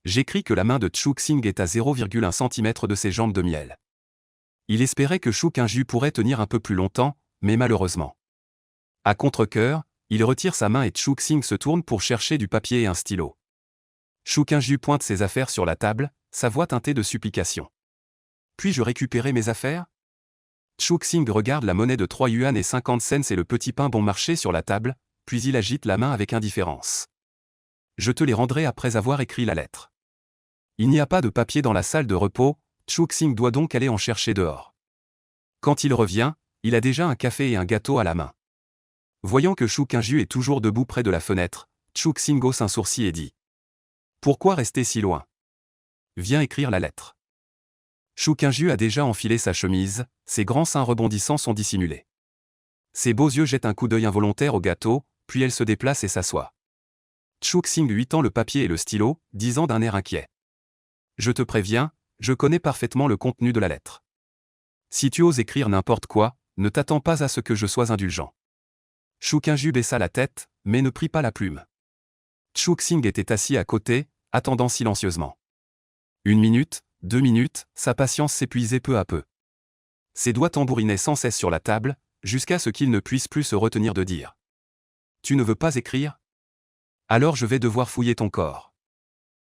J'écris que la main de Chuk-Sing est à 0,1 cm de ses jambes de miel. Il espérait que Shu Qingju pourrait tenir un peu plus longtemps, mais malheureusement. À contre-cœur, il retire sa main et Chuk-Sing se tourne pour chercher du papier et un stylo. Shu Qingju pointe ses affaires sur la table, sa voix teintée de supplication. Puis-je récupérer mes affaires? Chuk-Sing regarde la monnaie de 3 yuan et 50 cents et le petit pain bon marché sur la table, puis il agite la main avec indifférence. Je te les rendrai après avoir écrit la lettre. Il n'y a pas de papier dans la salle de repos, Chuk-Sing doit donc aller en chercher dehors. Quand il revient, il a déjà un café et un gâteau à la main. Voyant que Shu Qingju est toujours debout près de la fenêtre, Chuk-Sing hausse un sourcil et dit. Pourquoi rester si loin? Viens écrire la lettre. Shu Qingju a déjà enfilé sa chemise, ses grands seins rebondissants sont dissimulés. Ses beaux yeux jettent un coup d'œil involontaire au gâteau, puis elle se déplace et s'assoit. Chuk-Sing lui tend le papier et le stylo, disant d'un air inquiet. Je te préviens, je connais parfaitement le contenu de la lettre. Si tu oses écrire n'importe quoi, ne t'attends pas à ce que je sois indulgent. Shu Qingju baissa la tête, mais ne prit pas la plume. Chuk-Sing était assis à côté, attendant silencieusement. 1 minute, 2 minutes, sa patience s'épuisait peu à peu. Ses doigts tambourinaient sans cesse sur la table, jusqu'à ce qu'il ne puisse plus se retenir de dire. tu ne veux pas écrire? Alors je vais devoir fouiller ton corps.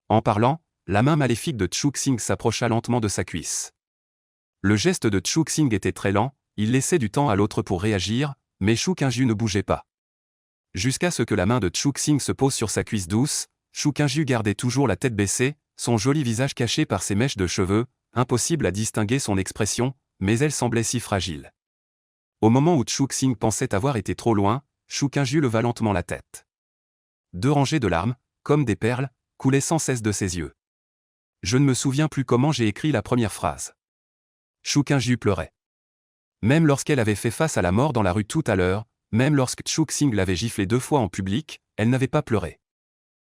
En parlant, la main maléfique de Chuk-Sing s'approcha lentement de sa cuisse. Le geste de Chuk-Sing était très lent, il laissait du temps à l'autre pour réagir, mais Shu Qingju ne bougeait pas. Jusqu'à ce que la main de Chuk-Sing se pose sur sa cuisse douce, Shu Qingju gardait toujours la tête baissée, son joli visage caché par ses mèches de cheveux, impossible à distinguer son expression, mais elle semblait si fragile. Au moment où Chuk-Sing pensait avoir été trop loin, Shu Qingju leva lentement la tête. 2 rangées de larmes, comme des perles, coulaient sans cesse de ses yeux. Je ne me souviens plus comment j'ai écrit la première phrase. Shu Qingju pleurait. Même lorsqu'elle avait fait face à la mort dans la rue tout à l'heure, même lorsque Chuk-Sing l'avait giflé 2 fois en public, elle n'avait pas pleuré.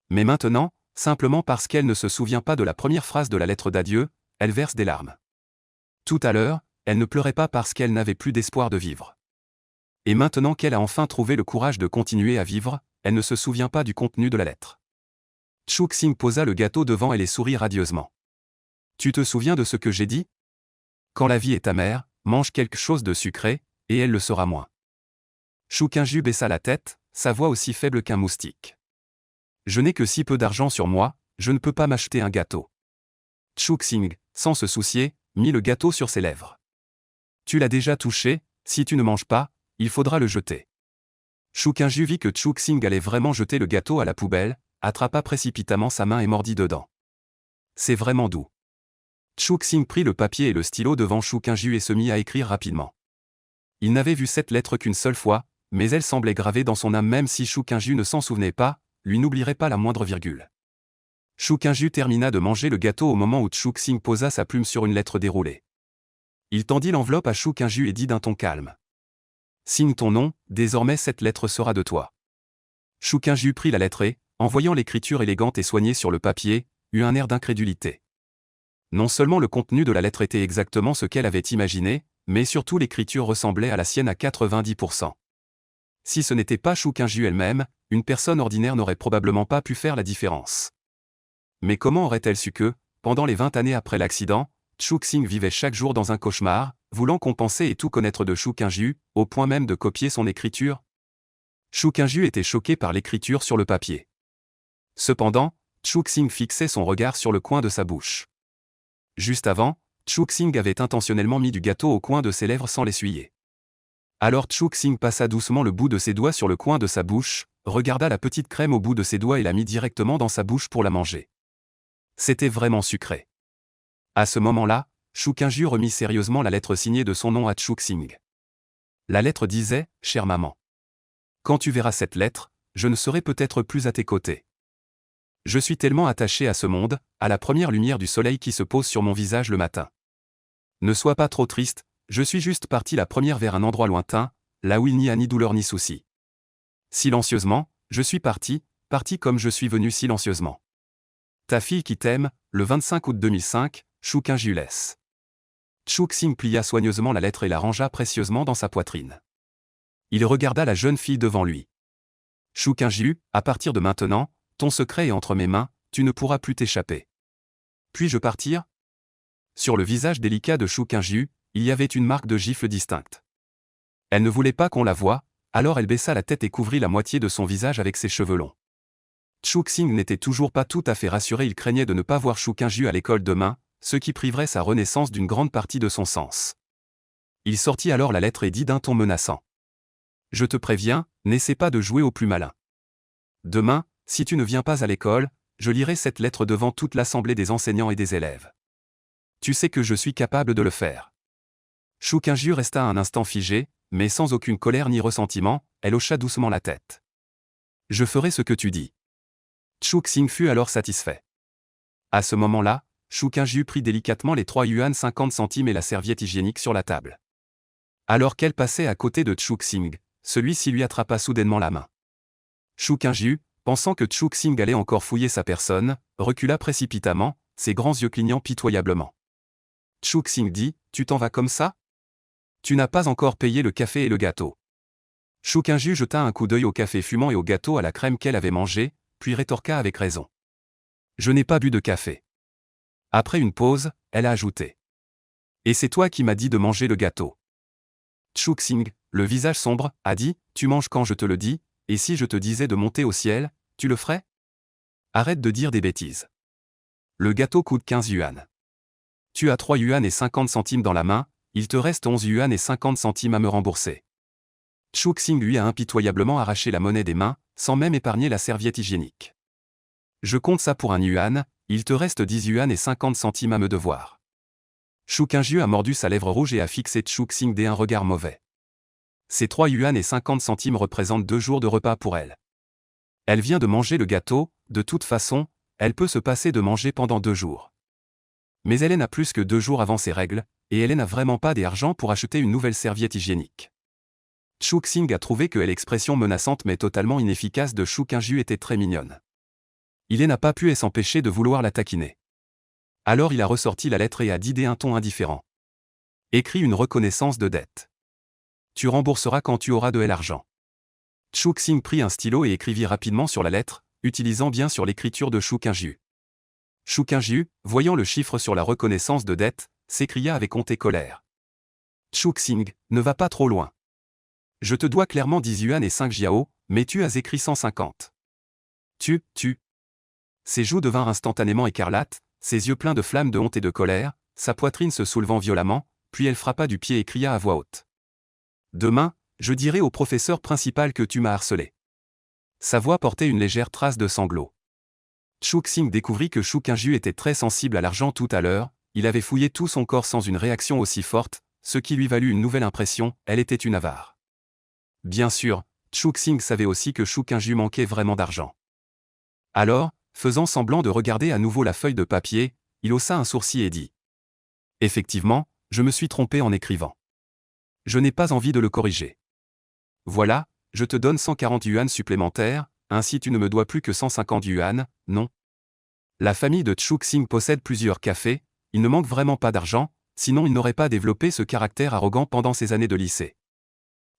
Mais maintenant, simplement parce qu'elle ne se souvient pas de la première phrase de la lettre d'adieu, elle verse des larmes. Tout à l'heure, elle ne pleurait pas parce qu'elle n'avait plus d'espoir de vivre. Et maintenant qu'elle a enfin trouvé le courage de continuer à vivre, elle ne se souvient pas du contenu de la lettre. Chuk-Sing posa le gâteau devant elle et sourit radieusement. Tu te souviens de ce que j'ai dit? Quand la vie est amère, mange quelque chose de sucré, et elle le sera moins. Shu Qingju baissa la tête, sa voix aussi faible qu'un moustique. Je n'ai que si peu d'argent sur moi, je ne peux pas m'acheter un gâteau. Chuk-Sing, sans se soucier, mit le gâteau sur ses lèvres. Tu l'as déjà touché, si tu ne manges pas, il faudra le jeter. Shu Qingju vit que Chuk-Sing allait vraiment jeter le gâteau à la poubelle, attrapa précipitamment sa main et mordit dedans. C'est vraiment doux. Chuk-Sing prit le papier et le stylo devant Shu Qingju et se mit à écrire rapidement. Il n'avait vu cette lettre qu'une seule fois, mais elle semblait gravée dans son âme même si Shu Qingju ne s'en souvenait pas, lui n'oublierait pas la moindre virgule. Shu Qingju termina de manger le gâteau au moment où Chuk-Sing posa sa plume sur une lettre déroulée. Il tendit l'enveloppe à Shu Qingju et dit d'un ton calme. Signe ton nom, désormais cette lettre sera de toi. Shu Qingju prit la lettre et, en voyant l'écriture élégante et soignée sur le papier, eut un air d'incrédulité. Non seulement le contenu de la lettre était exactement ce qu'elle avait imaginé, mais surtout l'écriture ressemblait à la sienne à 90%. Si ce n'était pas Shu Qingju elle-même, une personne ordinaire n'aurait probablement pas pu faire la différence. Mais comment aurait-elle su que, pendant les 20 années après l'accident, Chuk-Sing vivait chaque jour dans un cauchemar, voulant compenser et tout connaître de Shu Qingju, au point même de copier son écriture? Shu Qingju était choqué par l'écriture sur le papier. Cependant, Chuk-Sing fixait son regard sur le coin de sa bouche. Juste avant, Chuk-Sing avait intentionnellement mis du gâteau au coin de ses lèvres sans l'essuyer. Alors Chuk-Sing passa doucement le bout de ses doigts sur le coin de sa bouche, regarda la petite crème au bout de ses doigts et la mit directement dans sa bouche pour la manger. C'était vraiment sucré. À ce moment-là, Shu Qingju remit sérieusement la lettre signée de son nom à Chuk-Sing. La lettre disait « Chère maman. Quand tu verras cette lettre, je ne serai peut-être plus à tes côtés. Je suis tellement attaché à ce monde, à la première lumière du soleil qui se pose sur mon visage le matin. Ne sois pas trop triste, je suis juste parti la première vers un endroit lointain, là où il n'y a ni douleur ni souci. Silencieusement, je suis parti comme je suis venu silencieusement. Ta fille qui t'aime, le 25 août 2005, Shu Qingju laisse. Chuk-Sing plia soigneusement la lettre et la rangea précieusement dans sa poitrine. Il regarda la jeune fille devant lui. Shu Qingju, à partir de maintenant, ton secret est entre mes mains, tu ne pourras plus t'échapper. Puis-je partir? Sur le visage délicat de Shu Qingju, il y avait une marque de gifle distincte. Elle ne voulait pas qu'on la voie, alors elle baissa la tête et couvrit la moitié de son visage avec ses cheveux longs. Chuk-Sing n'était toujours pas tout à fait rassuré, il craignait de ne pas voir Shu Qingju à l'école demain, ce qui priverait sa renaissance d'une grande partie de son sens. Il sortit alors la lettre et dit d'un ton menaçant. Je te préviens, n'essaie pas de jouer au plus malin. Demain, si tu ne viens pas à l'école, je lirai cette lettre devant toute l'assemblée des enseignants et des élèves. Tu sais que je suis capable de le faire. Shu Qingju resta un instant figé, mais sans aucune colère ni ressentiment, elle hocha doucement la tête. Je ferai ce que tu dis. Chuk-Sing fut alors satisfait. À ce moment-là, Shu Qingju prit délicatement les 3 yuan 50 centimes et la serviette hygiénique sur la table. Alors qu'elle passait à côté de Chuk-Sing, celui-ci lui attrapa soudainement la main. Shu Qingju, pensant que Chuk-Sing allait encore fouiller sa personne, recula précipitamment, ses grands yeux clignant pitoyablement. Chuk-Sing dit, tu t'en vas comme ça? Tu n'as pas encore payé le café et le gâteau. Shu Qingju jeta un coup d'œil au café fumant et au gâteau à la crème qu'elle avait mangé, puis rétorqua avec raison. Je n'ai pas bu de café. Après une pause, elle a ajouté. Et c'est toi qui m'as dit de manger le gâteau. Chuk-Sing, le visage sombre, a dit, tu manges quand je te le dis, et si je te disais de monter au ciel, tu le ferais? Arrête de dire des bêtises. Le gâteau coûte 15 yuan. Tu as 3 yuan et 50 centimes dans la main, il te reste 11 yuan et 50 centimes à me rembourser. Chuxing lui a impitoyablement arraché la monnaie des mains, sans même épargner la serviette hygiénique. Je compte ça pour 1 yuan, il te reste 10 yuan et 50 centimes à me devoir. Shu Qingju a mordu sa lèvre rouge et a fixé Chuxing d'un regard mauvais. Ces 3 yuan et 50 centimes représentent 2 jours de repas pour elle. Elle vient de manger le gâteau, de toute façon, elle peut se passer de manger pendant 2 jours. Mais elle n'a plus que 2 jours avant ses règles, et elle n'a vraiment pas d'argent pour acheter une nouvelle serviette hygiénique. Chuxing a trouvé que l'expression menaçante mais totalement inefficace de Shu Qingju était très mignonne. Il n'a pas pu s'empêcher de vouloir la taquiner. Alors il a ressorti la lettre et a dit d'un ton indifférent. Écris une reconnaissance de dette. Tu rembourseras quand tu auras de l'argent. Chuxing prit un stylo et écrivit rapidement sur la lettre, utilisant bien sûr l'écriture de Shu Qingju. Shu Qingju, voyant le chiffre sur la reconnaissance de dette, s'écria avec honte et colère. Chuxing, ne va pas trop loin. Je te dois clairement 10 yuan et 5 jiao, mais tu as écrit 150. Tu. Ses joues devinrent instantanément écarlates, ses yeux pleins de flammes de honte et de colère, sa poitrine se soulevant violemment, puis elle frappa du pied et cria à voix haute. Demain, je dirai au professeur principal que tu m'as harcelé. Sa voix portait une légère trace de sanglots. Chuxing découvrit que Shu Qingju était très sensible à l'argent tout à l'heure, il avait fouillé tout son corps sans une réaction aussi forte, ce qui lui valut une nouvelle impression, elle était une avare. Bien sûr, Chuxing savait aussi que Shu Qingju manquait vraiment d'argent. Alors, faisant semblant de regarder à nouveau la feuille de papier, il haussa un sourcil et dit. Effectivement, je me suis trompé en écrivant. Je n'ai pas envie de le corriger. Voilà, je te donne 140 yuan supplémentaires, ainsi tu ne me dois plus que 150 yuan, non? La famille de Chuxing possède plusieurs cafés, il ne manque vraiment pas d'argent, sinon il n'aurait pas développé ce caractère arrogant pendant ses années de lycée.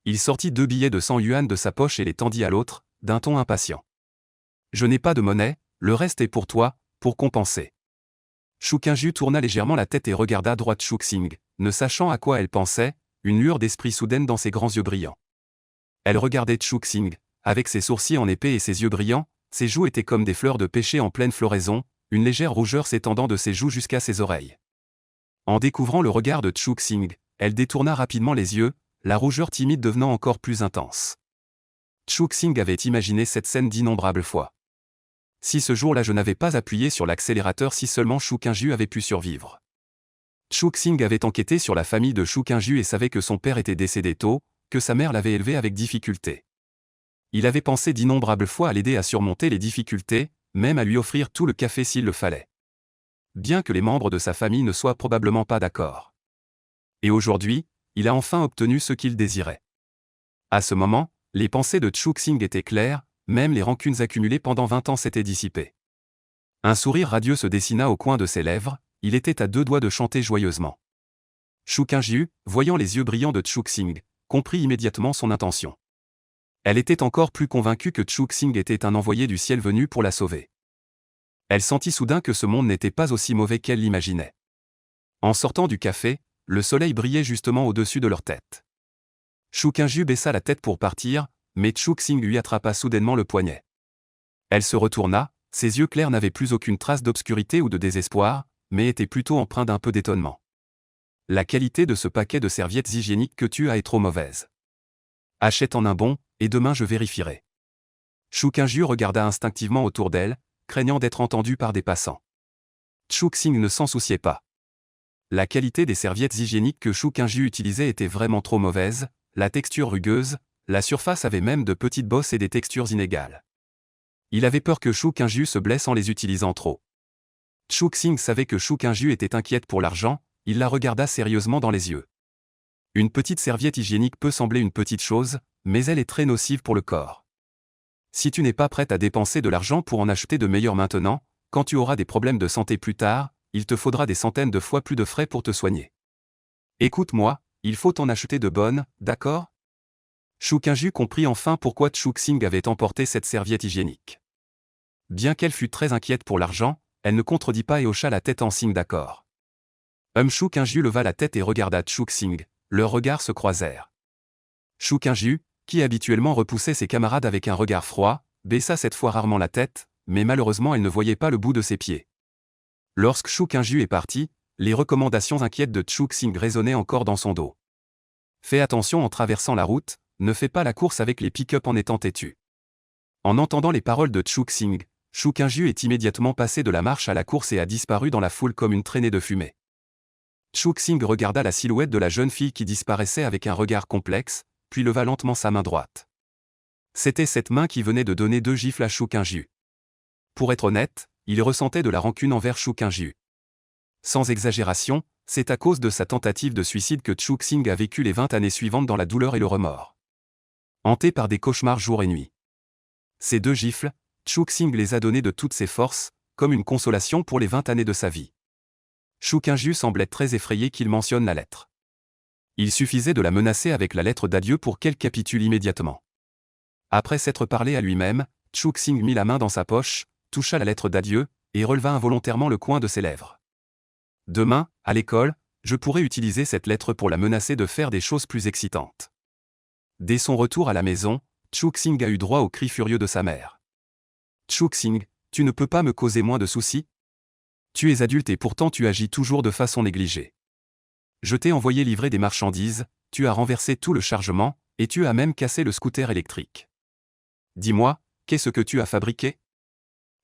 Il sortit 2 billets de 100 yuan de sa poche et les tendit à l'autre, d'un ton impatient. Je n'ai pas de monnaie, le reste est pour toi, pour compenser. Shu Qingju tourna légèrement la tête et regarda droit Chuxing, ne sachant à quoi elle pensait, une lueur d'esprit soudaine dans ses grands yeux brillants. Elle regardait Chuxing, avec ses sourcils en épée et ses yeux brillants, ses joues étaient comme des fleurs de pêcher en pleine floraison, une légère rougeur s'étendant de ses joues jusqu'à ses oreilles. En découvrant le regard de Chuxing, elle détourna rapidement les yeux, la rougeur timide devenant encore plus intense. Chuxing avait imaginé cette scène d'innombrables fois. Si ce jour-là je n'avais pas appuyé sur l'accélérateur, si seulement Shu Qingju avait pu survivre. Chuxing avait enquêté sur la famille de Shu Qingju et savait que son père était décédé tôt, que sa mère l'avait élevé avec difficulté. Il avait pensé d'innombrables fois à l'aider à surmonter les difficultés, même à lui offrir tout le café s'il le fallait. Bien que les membres de sa famille ne soient probablement pas d'accord. Et aujourd'hui, il a enfin obtenu ce qu'il désirait. À ce moment, les pensées de Chuxing étaient claires, même les rancunes accumulées pendant 20 ans s'étaient dissipées. Un sourire radieux se dessina au coin de ses lèvres, il était à 2 doigts de chanter joyeusement. Shu Qingju, voyant les yeux brillants de Chuxing, comprit immédiatement son intention. Elle était encore plus convaincue que Chuxing était un envoyé du ciel venu pour la sauver. Elle sentit soudain que ce monde n'était pas aussi mauvais qu'elle l'imaginait. En sortant du café, le soleil brillait justement au-dessus de leur tête. Shu Qingju baissa la tête pour partir, mais Chuxing lui attrapa soudainement le poignet. Elle se retourna, ses yeux clairs n'avaient plus aucune trace d'obscurité ou de désespoir, mais étaient plutôt empreints d'un peu d'étonnement. La qualité de ce paquet de serviettes hygiéniques que tu as est trop mauvaise. Achète-en un bon, et demain je vérifierai. Shu Qingju regarda instinctivement autour d'elle, craignant d'être entendue par des passants. Chuxing ne s'en souciait pas. La qualité des serviettes hygiéniques que Shu Qingju utilisait était vraiment trop mauvaise, la texture rugueuse, la surface avait même de petites bosses et des textures inégales. Il avait peur que Shu Qingju se blesse en les utilisant trop. Chuxing savait que Shu Qingju était inquiète pour l'argent, il la regarda sérieusement dans les yeux. Une petite serviette hygiénique peut sembler une petite chose, mais elle est très nocive pour le corps. Si tu n'es pas prête à dépenser de l'argent pour en acheter de meilleurs maintenant, quand tu auras des problèmes de santé plus tard, il te faudra des centaines de fois plus de frais pour te soigner. Écoute-moi, il faut en acheter de bonnes, d'accord? Shu Qingju comprit enfin pourquoi Chuxing avait emporté cette serviette hygiénique. Bien qu'elle fût très inquiète pour l'argent, elle ne contredit pas et hocha la tête en signe d'accord. Shu Qingju leva la tête et regarda Chuxing, leurs regards se croisèrent. Shu Qingju, qui habituellement repoussait ses camarades avec un regard froid, baissa cette fois rarement la tête, mais malheureusement elle ne voyait pas le bout de ses pieds. Lorsque Shu Qingju est parti, les recommandations inquiètes de Chu Xing résonnaient encore dans son dos. Fais attention en traversant la route, ne fais pas la course avec les pick-up en étant têtu. En entendant les paroles de Chu Xing, Shu Qingju est immédiatement passé de la marche à la course et a disparu dans la foule comme une traînée de fumée. Chu Xing regarda la silhouette de la jeune fille qui disparaissait avec un regard complexe, puis leva lentement sa main droite. C'était cette main qui venait de donner 2 gifles à Shu Qingju. Pour être honnête, il ressentait de la rancune envers Shu Qingju. Sans exagération, c'est à cause de sa tentative de suicide que Chu Xing a vécu les 20 années suivantes dans la douleur et le remords. Hanté par des cauchemars jour et nuit. Ces 2 gifles, Chu Xing les a donnés de toutes ses forces, comme une consolation pour les 20 années de sa vie. Shu Qingju semblait très effrayé qu'il mentionne la lettre. Il suffisait de la menacer avec la lettre d'adieu pour qu'elle capitule immédiatement. Après s'être parlé à lui-même, Chu Xing mit la main dans sa poche, toucha la lettre d'adieu, et releva involontairement le coin de ses lèvres. Demain, à l'école, je pourrai utiliser cette lettre pour la menacer de faire des choses plus excitantes. Dès son retour à la maison, Chu Xing a eu droit au cri furieux de sa mère. Chu Xing, tu ne peux pas me causer moins de soucis? Tu es adulte et pourtant tu agis toujours de façon négligée. Je t'ai envoyé livrer des marchandises, tu as renversé tout le chargement, et tu as même cassé le scooter électrique. Dis-moi, qu'est-ce que tu as fabriqué?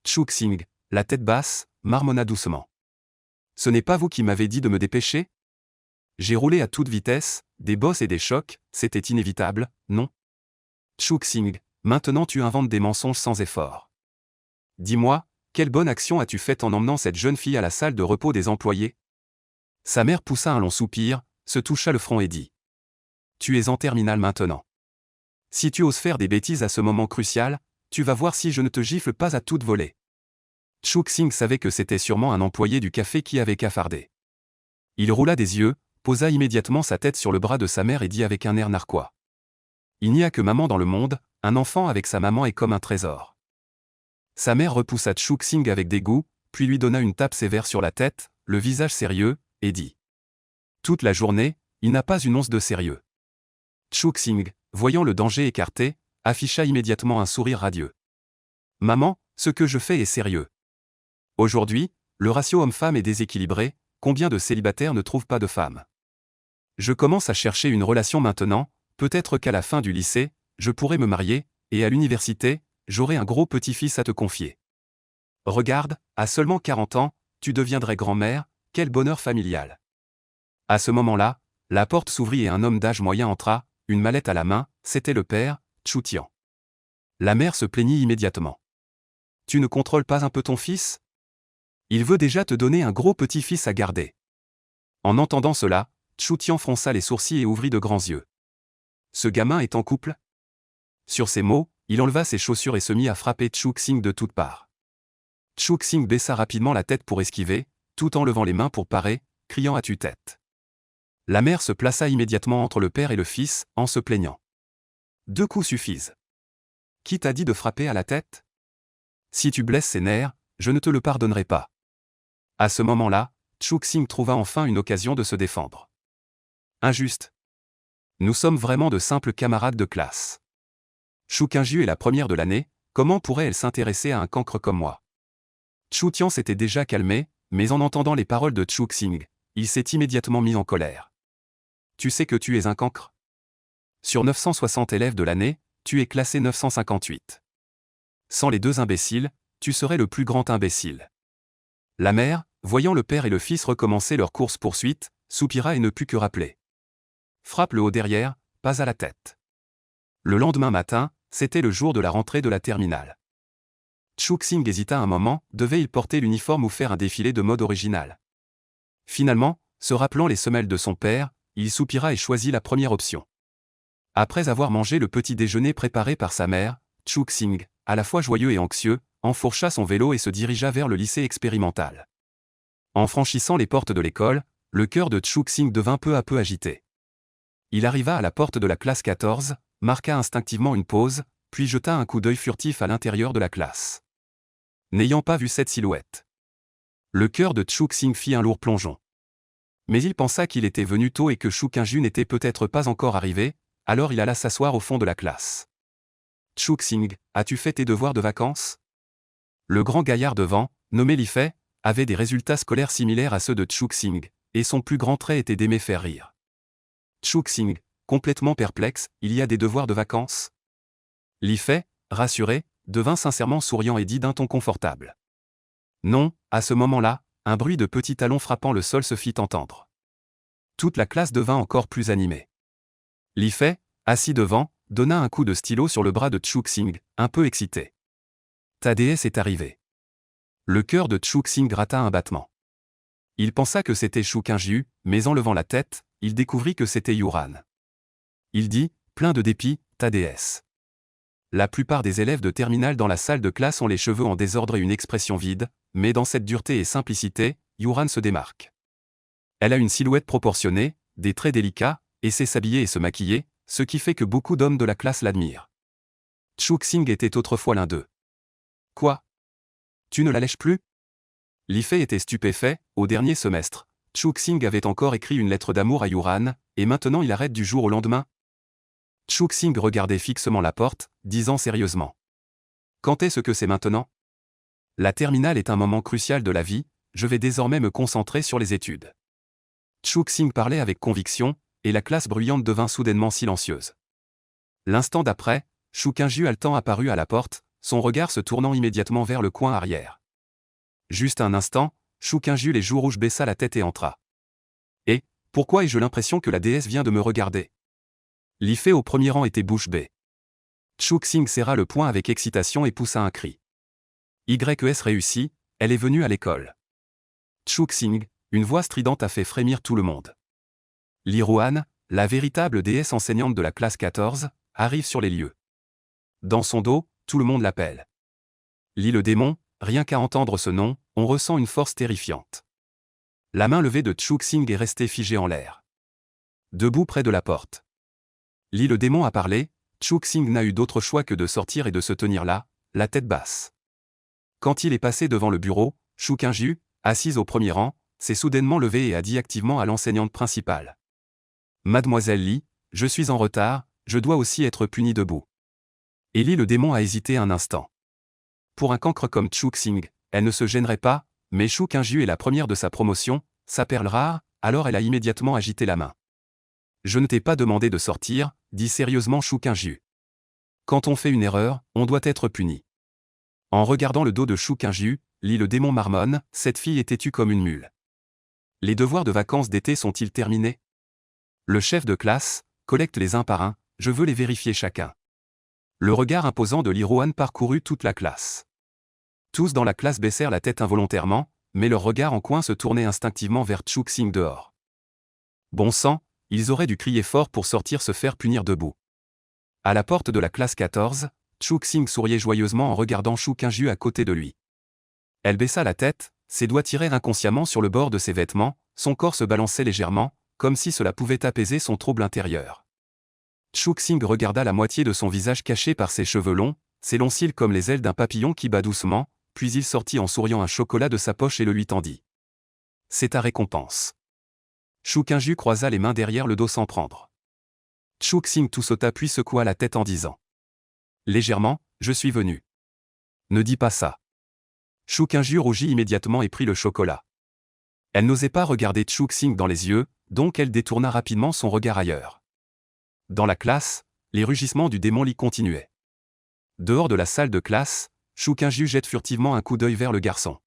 Chu Xing, la tête basse, marmonna doucement. Ce n'est pas vous qui m'avez dit de me dépêcher? J'ai roulé à toute vitesse, des bosses et des chocs, c'était inévitable, non? Chu Xing, maintenant tu inventes des mensonges sans effort. Dis-moi, quelle bonne action as-tu faite en emmenant cette jeune fille à la salle de repos des employés? Sa mère poussa un long soupir, se toucha le front et dit. Tu es en terminale maintenant. Si tu oses faire des bêtises à ce moment crucial, tu vas voir si je ne te gifle pas à toute volée. Chu Xing savait que c'était sûrement un employé du café qui avait cafardé. Il roula des yeux, posa immédiatement sa tête sur le bras de sa mère et dit avec un air narquois. Il n'y a que maman dans le monde, un enfant avec sa maman est comme un trésor. Sa mère repoussa Chu Xing avec dégoût, puis lui donna une tape sévère sur la tête, le visage sérieux, et dit. Toute la journée, il n'a pas une once de sérieux. Chu Xing, voyant le danger écarté, afficha immédiatement un sourire radieux. Maman, ce que je fais est sérieux. Aujourd'hui, le ratio homme-femme est déséquilibré, combien de célibataires ne trouvent pas de femme? Je commence à chercher une relation maintenant, peut-être qu'à la fin du lycée, je pourrai me marier, et à l'université, j'aurai un gros petit-fils à te confier. Regarde, à seulement 40 ans, tu deviendrais grand-mère, quel bonheur familial. À ce moment-là, la porte s'ouvrit et un homme d'âge moyen entra, une mallette à la main, c'était le père, Chu Tian. La mère se plaignit immédiatement. Tu ne contrôles pas un peu ton fils? Il veut déjà te donner un gros petit-fils à garder. En entendant cela, Chu Tian fronça les sourcils et ouvrit de grands yeux. Ce gamin est en couple? Sur ces mots, il enleva ses chaussures et se mit à frapper Chu Xing de toutes parts. Chu Xing baissa rapidement la tête pour esquiver, tout en levant les mains pour parer, criant à tue-tête. La mère se plaça immédiatement entre le père et le fils, en se plaignant. 2 coups suffisent. Qui t'a dit de frapper à la tête? Si tu blesses ses nerfs, je ne te le pardonnerai pas. À ce moment-là, Chu Xing trouva enfin une occasion de se défendre. Injuste. Nous sommes vraiment de simples camarades de classe. Shu Qingju est la première de l'année, comment pourrait-elle s'intéresser à un cancre comme moi? Chu Tian s'était déjà calmé, mais en entendant les paroles de Chu Xing, il s'est immédiatement mis en colère. Tu sais que tu es un cancre? Sur 960 élèves de l'année, tu es classé 958. Sans les 2 imbéciles, tu serais le plus grand imbécile. La mère, voyant le père et le fils recommencer leur course-poursuite, soupira et ne put que rappeler. Frappe le haut derrière, pas à la tête. Le lendemain matin, c'était le jour de la rentrée de la terminale. Chu Xing hésita un moment, devait-il porter l'uniforme ou faire un défilé de mode original? Finalement, se rappelant les semelles de son père, il soupira et choisit la première option. Après avoir mangé le petit déjeuner préparé par sa mère, Chu Xing, à la fois joyeux et anxieux, enfourcha son vélo et se dirigea vers le lycée expérimental. En franchissant les portes de l'école, le cœur de Chu Xing devint peu à peu agité. Il arriva à la porte de la classe 14, marqua instinctivement une pause, puis jeta un coup d'œil furtif à l'intérieur de la classe. N'ayant pas vu cette silhouette, le cœur de Chu Xing fit un lourd plongeon. Mais il pensa qu'il était venu tôt et que Shu Qingju n'était peut-être pas encore arrivé, alors il alla s'asseoir au fond de la classe. Chuk-Sing, as-tu fait tes devoirs de vacances? Le grand gaillard devant, nommé Li Fei, avait des résultats scolaires similaires à ceux de Chuk-Sing, et son plus grand trait était d'aimer faire rire. Chuk-Sing, complètement perplexe, il y a des devoirs de vacances? Li Fei, rassuré, devint sincèrement souriant et dit d'un ton confortable. Non, à ce moment-là, un bruit de petits talons frappant le sol se fit entendre. Toute la classe devint encore plus animée. Li Fei, assis devant, donna un coup de stylo sur le bras de Chuk-Sing, un peu excité. Ta déesse est arrivée. Le cœur de Chuk-Sing gratta un battement. Il pensa que c'était Shu Qingyu, mais en levant la tête, il découvrit que c'était Yuran. Il dit, plein de dépit, ta déesse. La plupart des élèves de terminale dans la salle de classe ont les cheveux en désordre et une expression vide, mais dans cette dureté et simplicité, Yuran se démarque. Elle a une silhouette proportionnée, des traits délicats, et sait s'habiller et se maquiller, ce qui fait que beaucoup d'hommes de la classe l'admirent. Chuk-Sing était autrefois l'un d'eux. Quoi? Tu ne la lèches plus? Li Fei était stupéfait, au dernier semestre. Chuk-Sing avait encore écrit une lettre d'amour à Yuran, et maintenant il arrête du jour au lendemain? Chuk-Sing regardait fixement la porte, disant sérieusement. Quand est-ce que c'est maintenant? La terminale est un moment crucial de la vie, je vais désormais me concentrer sur les études. Chuk-Sing parlait avec conviction, et la classe bruyante devint soudainement silencieuse. L'instant d'après, Shu Qingyu haletant apparut à la porte, son regard se tournant immédiatement vers le coin arrière. Juste un instant, Shu Qingyu les joues rouges baissa la tête et entra. Et, pourquoi ai-je l'impression que la déesse vient de me regarder? Li Fei au premier rang était bouche bée. Chuk-Sing serra le poing avec excitation et poussa un cri. YES réussi, elle est venue à l'école. Chuk-Sing, une voix stridente a fait frémir tout le monde. Li Ruan, la véritable déesse enseignante de la classe 14, arrive sur les lieux. Dans son dos, tout le monde l'appelle. Li le démon, rien qu'à entendre ce nom, on ressent une force terrifiante. La main levée de Chuk-Sing est restée figée en l'air. Debout près de la porte. Li le démon a parlé, Chuk-Sing n'a eu d'autre choix que de sortir et de se tenir là, la tête basse. Quand il est passé devant le bureau, Shu Qingyu, assise au premier rang, s'est soudainement levée et a dit activement à l'enseignante principale. Mademoiselle Li, je suis en retard, je dois aussi être puni debout. Et Li le démon a hésité un instant. Pour un cancre comme Chuk-Sing, elle ne se gênerait pas, mais Shu Qingyu est la première de sa promotion, sa perle rare, alors elle a immédiatement agité la main. Je ne t'ai pas demandé de sortir, dit sérieusement Shu Qingyu. Quand on fait une erreur, on doit être puni. En regardant le dos de Shu Qingyu, Li le démon marmonne, cette fille est têtue comme une mule. Les devoirs de vacances d'été sont-ils terminés? Le chef de classe, collecte les uns par un, je veux les vérifier chacun. Le regard imposant de Li Ruan parcourut toute la classe. Tous dans la classe baissèrent la tête involontairement, mais leur regard en coin se tournait instinctivement vers Chuk-Sing dehors. Bon sang, ils auraient dû crier fort pour sortir se faire punir debout. À la porte de la classe 14, Chuk-Sing souriait joyeusement en regardant Shu Qingyu à côté de lui. Elle baissa la tête, ses doigts tirèrent inconsciemment sur le bord de ses vêtements, son corps se balançait légèrement, comme si cela pouvait apaiser son trouble intérieur. Chuk-Sing regarda la moitié de son visage caché par ses cheveux longs, ses longs cils comme les ailes d'un papillon qui bat doucement, puis il sortit en souriant un chocolat de sa poche et le lui tendit. C'est ta récompense. Shu Qingyu croisa les mains derrière le dos sans prendre. Chuk-Sing tout sauta puis secoua la tête en disant. Légèrement, je suis venu. Ne dis pas ça. Shu Qingyu rougit immédiatement et prit le chocolat. Elle n'osait pas regarder Chuk-Sing dans les yeux, donc elle détourna rapidement son regard ailleurs. Dans la classe, les rugissements du démon Li continuaient. Dehors de la salle de classe, Shu Qingyu jette furtivement un coup d'œil vers le garçon.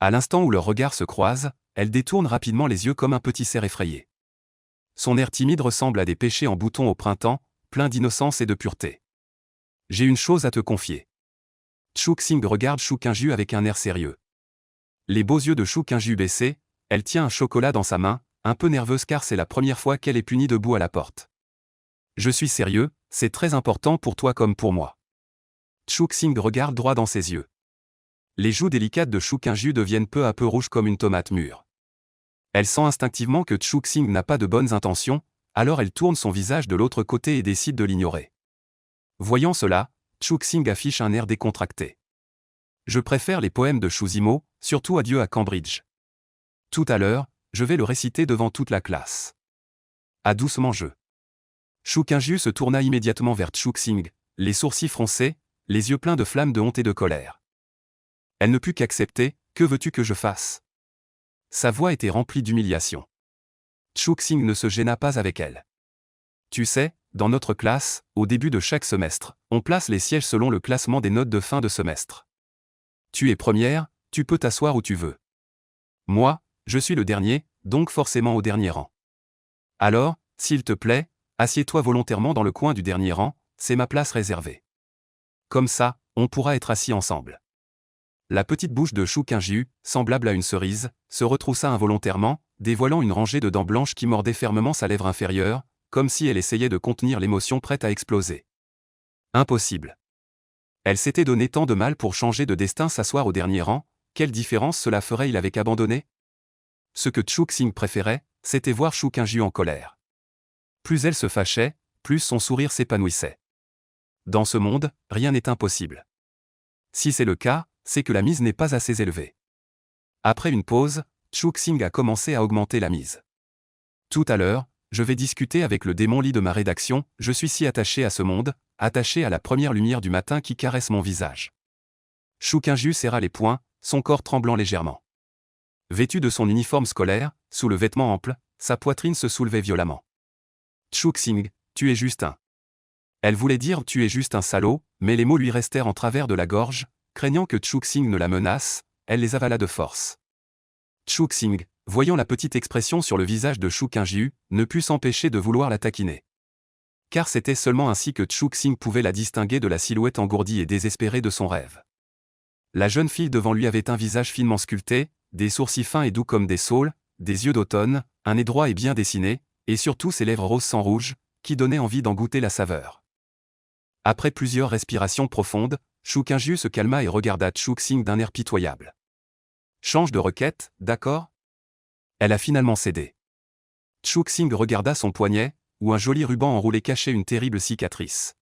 À l'instant où leurs regards se croisent, elle détourne rapidement les yeux comme un petit cerf effrayé. Son air timide ressemble à des pêchers en bouton au printemps, plein d'innocence et de pureté. J'ai une chose à te confier. Chuk-Sing regarde Shu Qingyu avec un air sérieux. Les beaux yeux de Shu Qingyu baissés, elle tient un chocolat dans sa main, un peu nerveuse car c'est la première fois qu'elle est punie debout à la porte. Je suis sérieux, c'est très important pour toi comme pour moi. Chuk-Sing regarde droit dans ses yeux. Les joues délicates de Shu Qingyu deviennent peu à peu rouges comme une tomate mûre. Elle sent instinctivement que Chuk-Sing n'a pas de bonnes intentions, alors elle tourne son visage de l'autre côté et décide de l'ignorer. Voyant cela, Chuk-Sing affiche un air décontracté. Je préfère les poèmes de Shuzimo, surtout Adieu à Cambridge. Tout à l'heure, je vais le réciter devant toute la classe. Ah doucement je. Shu Qingju se tourna immédiatement vers Chu Xing, les sourcils froncés, les yeux pleins de flammes de honte et de colère. Elle ne put qu'accepter. Que veux-tu que je fasse? Sa voix était remplie d'humiliation. Chu Xing ne se gêna pas avec elle. Tu sais, dans notre classe, au début de chaque semestre, on place les sièges selon le classement des notes de fin de semestre. Tu es première, tu peux t'asseoir où tu veux. Moi, je suis le dernier, donc forcément au dernier rang. Alors, s'il te plaît, assieds-toi volontairement dans le coin du dernier rang, c'est ma place réservée. Comme ça, on pourra être assis ensemble. La petite bouche de Shu Qingju, semblable à une cerise, se retroussa involontairement, dévoilant une rangée de dents blanches qui mordaient fermement sa lèvre inférieure, comme si elle essayait de contenir l'émotion prête à exploser. Impossible. Elle s'était donné tant de mal pour changer de destin, s'asseoir au dernier rang, quelle différence cela ferait-il avec abandonné? Ce que Chu Xing préférait, c'était voir Shu Qingju en colère. Plus elle se fâchait, plus son sourire s'épanouissait. Dans ce monde, rien n'est impossible. Si c'est le cas, c'est que la mise n'est pas assez élevée. Après une pause, Chu Xing a commencé à augmenter la mise. Tout à l'heure, je vais discuter avec le démon lit de ma rédaction, je suis si attaché à ce monde, attaché à la première lumière du matin qui caresse mon visage. Shu Qingju serra les poings, son corps tremblant légèrement. Vêtu de son uniforme scolaire, sous le vêtement ample, sa poitrine se soulevait violemment. Chu Xing, tu es juste un. Elle voulait dire tu es juste un salaud, mais les mots lui restèrent en travers de la gorge, craignant que Chu Xing ne la menace, elle les avala de force. Chu Xing, voyant la petite expression sur le visage de Shu Qingju, ne put s'empêcher de vouloir la taquiner. Car c'était seulement ainsi que Chu Xing pouvait la distinguer de la silhouette engourdie et désespérée de son rêve. La jeune fille devant lui avait un visage finement sculpté, des sourcils fins et doux comme des saules, des yeux d'automne, un nez droit et bien dessiné, et surtout ses lèvres roses sans rouge, qui donnaient envie d'en goûter la saveur. Après plusieurs respirations profondes, Shu Qingju se calma et regarda Chu Xing d'un air pitoyable. Change de requête, d'accord? Elle a finalement cédé. Chu Xing regarda son poignet, où un joli ruban enroulé cachait une terrible cicatrice.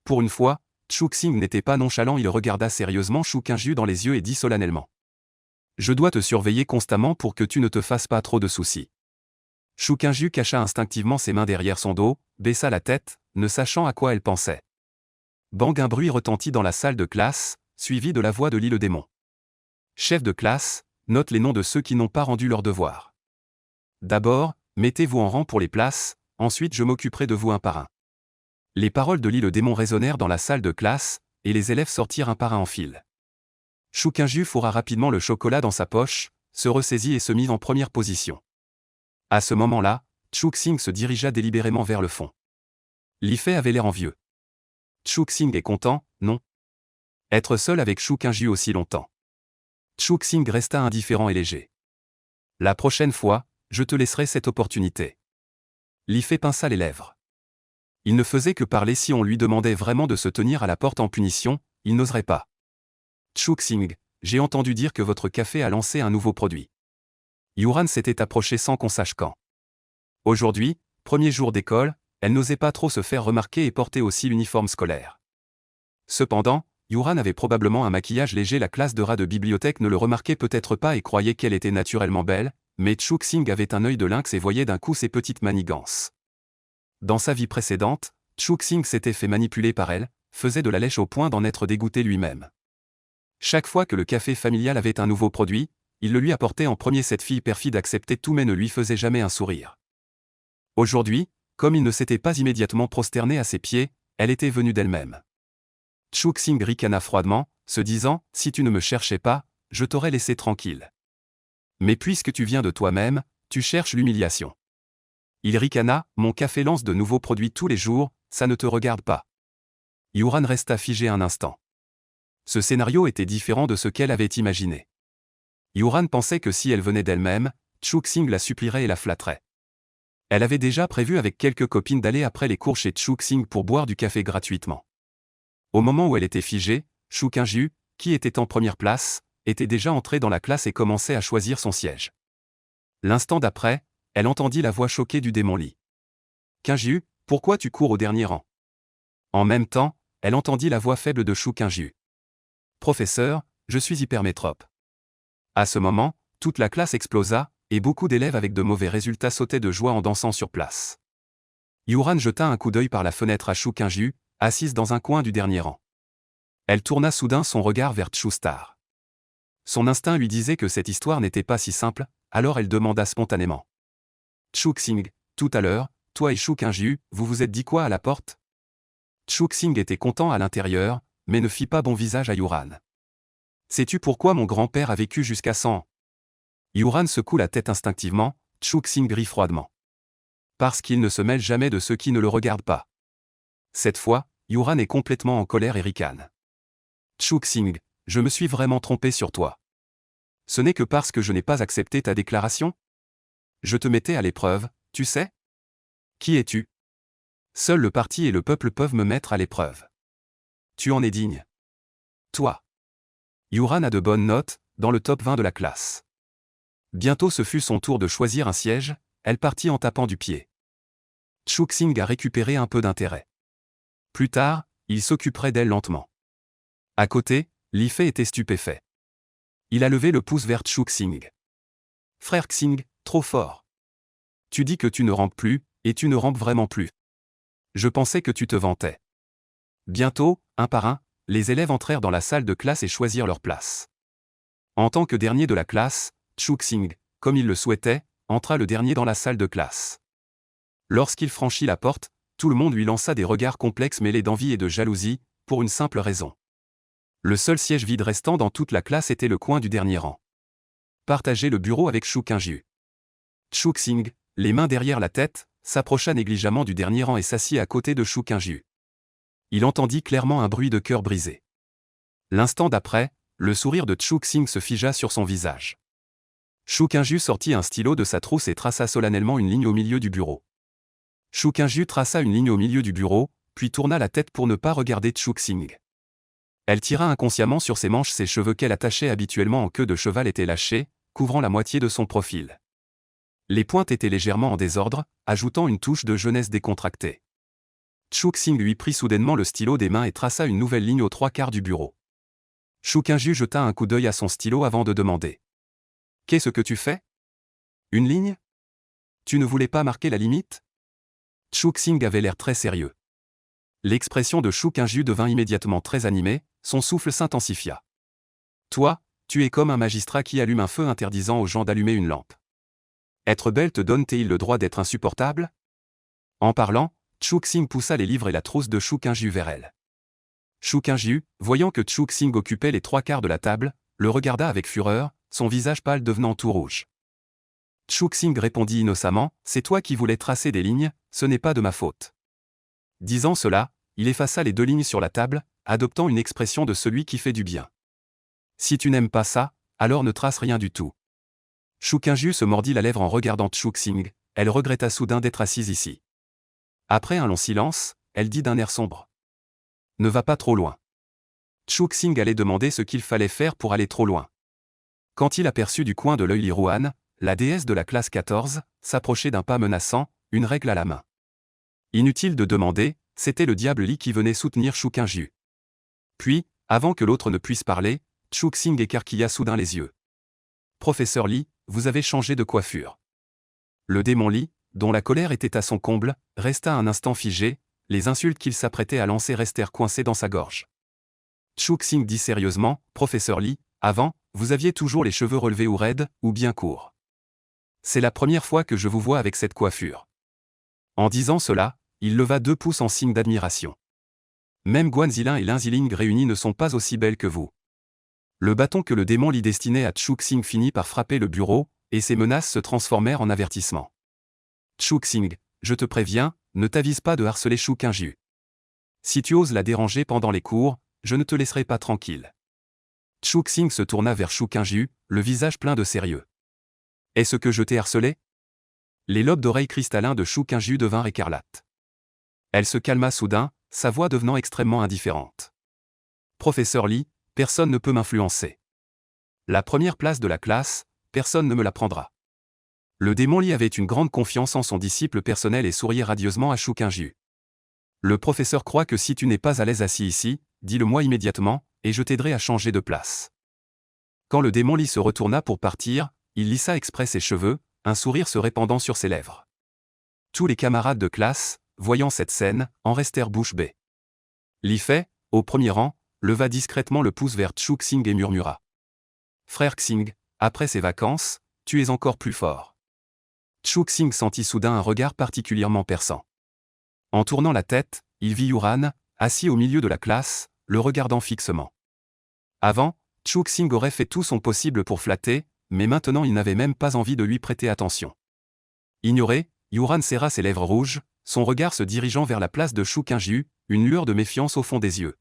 Pour une fois, Chu Xing n'était pas nonchalant, il regarda sérieusement Shu Qingju dans les yeux et dit solennellement. Je dois te surveiller constamment pour que tu ne te fasses pas trop de soucis. Shu Qingju cacha instinctivement ses mains derrière son dos, baissa la tête, ne sachant à quoi elle pensait. Bang, un bruit retentit dans la salle de classe, suivi de la voix de Li le démon. Chef de classe, note les noms de ceux qui n'ont pas rendu leur devoir. D'abord, mettez-vous en rang pour les places, ensuite je m'occuperai de vous un par un. Les paroles de Li le démon résonnèrent dans la salle de classe, et les élèves sortirent un par un en file. Shu Qingju fourra rapidement le chocolat dans sa poche, se ressaisit et se mit en première position. À ce moment-là, Chu Xing se dirigea délibérément vers le fond. Li Fei avait l'air envieux. Chu Xing est content, non? Être seul avec Shu Qingju aussi longtemps. Chu Xing resta indifférent et léger. La prochaine fois, je te laisserai cette opportunité. Li Fei pinça les lèvres. Il ne faisait que parler si on lui demandait vraiment de se tenir à la porte en punition, il n'oserait pas. Chu Xing, j'ai entendu dire que votre café a lancé un nouveau produit. Yuran s'était approché sans qu'on sache quand. Aujourd'hui, premier jour d'école, elle n'osait pas trop se faire remarquer et portait aussi l'uniforme scolaire. Cependant, Yuran avait probablement un maquillage léger, la classe de rats de bibliothèque ne le remarquait peut-être pas et croyait qu'elle était naturellement belle, mais Chu Xing avait un œil de lynx et voyait d'un coup ses petites manigances. Dans sa vie précédente, Chu Xing s'était fait manipuler par elle, faisait de la lèche au point d'en être dégoûté lui-même. Chaque fois que le café familial avait un nouveau produit, il le lui apportait en premier. Cette fille perfide acceptait tout mais ne lui faisait jamais un sourire. Aujourd'hui, comme il ne s'était pas immédiatement prosterné à ses pieds, elle était venue d'elle-même. Chu Xing ricana froidement, se disant « Si tu ne me cherchais pas, je t'aurais laissé tranquille. Mais puisque tu viens de toi-même, tu cherches l'humiliation. » Il ricana « Mon café lance de nouveaux produits tous les jours, ça ne te regarde pas. » Yuran resta figé un instant. Ce scénario était différent de ce qu'elle avait imaginé. Yuran pensait que si elle venait d'elle-même, Chu Xing la supplierait et la flatterait. Elle avait déjà prévu avec quelques copines d'aller après les cours chez Chu Xing pour boire du café gratuitement. Au moment où elle était figée, Shu Qingju, qui était en première place, était déjà entré dans la classe et commençait à choisir son siège. L'instant d'après, elle entendit la voix choquée du démon Li. « Qingju, pourquoi tu cours au dernier rang ?» En même temps, elle entendit la voix faible de Shu Qingju. « Professeur, je suis hypermétrope. » À ce moment, toute la classe explosa, et beaucoup d'élèves avec de mauvais résultats sautaient de joie en dansant sur place. Yuran jeta un coup d'œil par la fenêtre à Shu Qingju, assise dans un coin du dernier rang. Elle tourna soudain son regard vers Chu Star. Son instinct lui disait que cette histoire n'était pas si simple, alors elle demanda spontanément. Chu Xing, tout à l'heure, toi et Shu Qingju, vous vous êtes dit quoi à la porte? Chu Xing était content à l'intérieur, mais ne fit pas bon visage à Yuran. Sais-tu pourquoi mon grand-père a vécu jusqu'à 100 ans? Yuran secoue la tête instinctivement, Chu Xing rit froidement. Parce qu'il ne se mêle jamais de ceux qui ne le regardent pas. Cette fois, Yuran est complètement en colère et ricane. Chu Xing, je me suis vraiment trompé sur toi. Ce n'est que parce que je n'ai pas accepté ta déclaration? Je te mettais à l'épreuve, tu sais? Qui es-tu? Seul le parti et le peuple peuvent me mettre à l'épreuve. Tu en es digne. Toi. Yuran a de bonnes notes, dans le top 20 de la classe. Bientôt ce fut son tour de choisir un siège, elle partit en tapant du pied. Chu Xing a récupéré un peu d'intérêt. Plus tard, il s'occuperait d'elle lentement. À côté, Li Fei était stupéfait. Il a levé le pouce vers Chu Xing. Frère Xing, trop fort. Tu dis que tu ne rampes plus, et tu ne rampes vraiment plus. Je pensais que tu te vantais. Bientôt, un par un, les élèves entrèrent dans la salle de classe et choisirent leur place. En tant que dernier de la classe, Chu Xing, comme il le souhaitait, entra le dernier dans la salle de classe. Lorsqu'il franchit la porte, tout le monde lui lança des regards complexes mêlés d'envie et de jalousie, pour une simple raison. Le seul siège vide restant dans toute la classe était le coin du dernier rang. Partager le bureau avec Shu Qingju. Chu Xing, les mains derrière la tête, s'approcha négligemment du dernier rang et s'assit à côté de Shu Qingju. Il entendit clairement un bruit de cœur brisé. L'instant d'après, le sourire de Chu Xing se figea sur son visage. Shu Qingju sortit un stylo de sa trousse et traça solennellement une ligne au milieu du bureau. Shu Qingju traça une ligne au milieu du bureau, puis tourna la tête pour ne pas regarder Chu Xing. Elle tira inconsciemment sur ses manches, ses cheveux qu'elle attachait habituellement en queue de cheval étaient lâchés, couvrant la moitié de son profil. Les pointes étaient légèrement en désordre, ajoutant une touche de jeunesse décontractée. Chu Xing lui prit soudainement le stylo des mains et traça une nouvelle ligne aux 3/4 du bureau. Shu Qingju jeta un coup d'œil à son stylo avant de demander. « Qu'est-ce que tu fais? Une ligne? Tu ne voulais pas marquer la limite? » Chu Xing avait l'air très sérieux. L'expression de Shu Qingju devint immédiatement très animée, son souffle s'intensifia. « Toi, tu es comme un magistrat qui allume un feu interdisant aux gens d'allumer une lampe. Être belle te donne-t-il le droit d'être insupportable? » En parlant, Chu Xing poussa les livres et la trousse de Shu Qingju vers elle. Shu Qingju, voyant que Chu Xing occupait les 3/4 de la table, le regarda avec fureur, son visage pâle devenant tout rouge. Chu Xing répondit innocemment, « C'est toi qui voulais tracer des lignes, ce n'est pas de ma faute. » Disant cela, il effaça les 2 lignes sur la table, adoptant une expression de celui qui fait du bien. « Si tu n'aimes pas ça, alors ne trace rien du tout. » Shu Qingju se mordit la lèvre en regardant Chu Xing, elle regretta soudain d'être assise ici. Après un long silence, elle dit d'un air sombre. « Ne va pas trop loin. » Chu Xing allait demander ce qu'il fallait faire pour aller trop loin. Quand il aperçut du coin de l'œil Li Ruan, la déesse de la classe 14, s'approcher d'un pas menaçant, une règle à la main. Inutile de demander, c'était le diable Li qui venait soutenir Shu Qingju. Puis, avant que l'autre ne puisse parler, Chu Xing écarquilla soudain les yeux. « Professeur Li, vous avez changé de coiffure. » Le démon Li, dont la colère était à son comble, resta un instant figé, les insultes qu'il s'apprêtait à lancer restèrent coincées dans sa gorge. Chu Xing dit sérieusement, « Professeur Li, avant, vous aviez toujours les cheveux relevés ou raides, ou bien courts. C'est la première fois que je vous vois avec cette coiffure. » En disant cela, il leva 2 pouces en signe d'admiration. Même Guanzilin et Linziling réunis ne sont pas aussi belles que vous. Le bâton que le démon Li destinait à Chu Xing finit par frapper le bureau, et ses menaces se transformèrent en avertissement. Chu Xing, je te préviens, ne t'avise pas de harceler Shu Qingju. Si tu oses la déranger pendant les cours, je ne te laisserai pas tranquille. Chu Xing se tourna vers Shu Qingju, le visage plein de sérieux. Est-ce que je t'ai harcelé? Les lobes d'oreilles cristallins de Shu Qingju devinrent écarlates. Elle se calma soudain, sa voix devenant extrêmement indifférente. Professeur Li, personne ne peut m'influencer. La première place de la classe, personne ne me la prendra. Le démon Li avait une grande confiance en son disciple personnel et souriait radieusement à Shu Qingju. Le professeur croit que si tu n'es pas à l'aise assis ici, dis-le-moi immédiatement, et je t'aiderai à changer de place. Quand le démon Li se retourna pour partir, il lissa exprès ses cheveux, un sourire se répandant sur ses lèvres. Tous les camarades de classe, voyant cette scène, en restèrent bouche bée. Li Fei, au premier rang, leva discrètement le pouce vers Chu Xing et murmura. « Frère Xing, après ces vacances, tu es encore plus fort. » Chu Xing sentit soudain un regard particulièrement perçant. En tournant la tête, il vit Yuran, assis au milieu de la classe, le regardant fixement. Avant, Chu Xing aurait fait tout son possible pour flatter, mais maintenant il n'avait même pas envie de lui prêter attention. Ignoré, Yuran serra ses lèvres rouges, son regard se dirigeant vers la place de Shu Qingjiu, une lueur de méfiance au fond des yeux.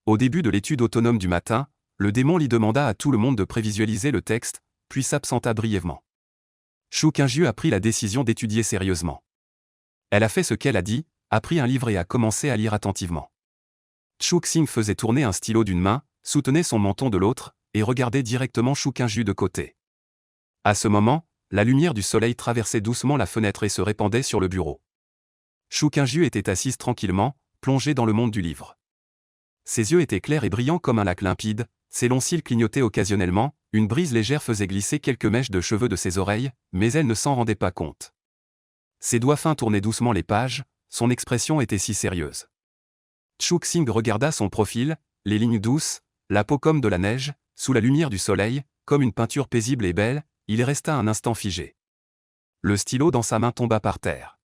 Au début de l'étude autonome du matin, le démon lui demanda à tout le monde de prévisualiser le texte, puis s'absenta brièvement. Shu Qingjiu a pris la décision d'étudier sérieusement. Elle a fait ce qu'elle a dit, a pris un livre et a commencé à lire attentivement. Chu Xing faisait tourner un stylo d'une main, soutenait son menton de l'autre, et regardait directement Shu Qingjiu de côté. À ce moment, la lumière du soleil traversait doucement la fenêtre et se répandait sur le bureau. Shu Qingjiu était assise tranquillement, plongée dans le monde du livre. Ses yeux étaient clairs et brillants comme un lac limpide, ses longs cils clignotaient occasionnellement, une brise légère faisait glisser quelques mèches de cheveux de ses oreilles, mais elle ne s'en rendait pas compte. Ses doigts fins tournaient doucement les pages, son expression était si sérieuse. Chu Xing regarda son profil, les lignes douces, la peau comme de la neige, sous la lumière du soleil, comme une peinture paisible et belle, il resta un instant figé. Le stylo dans sa main tomba par terre.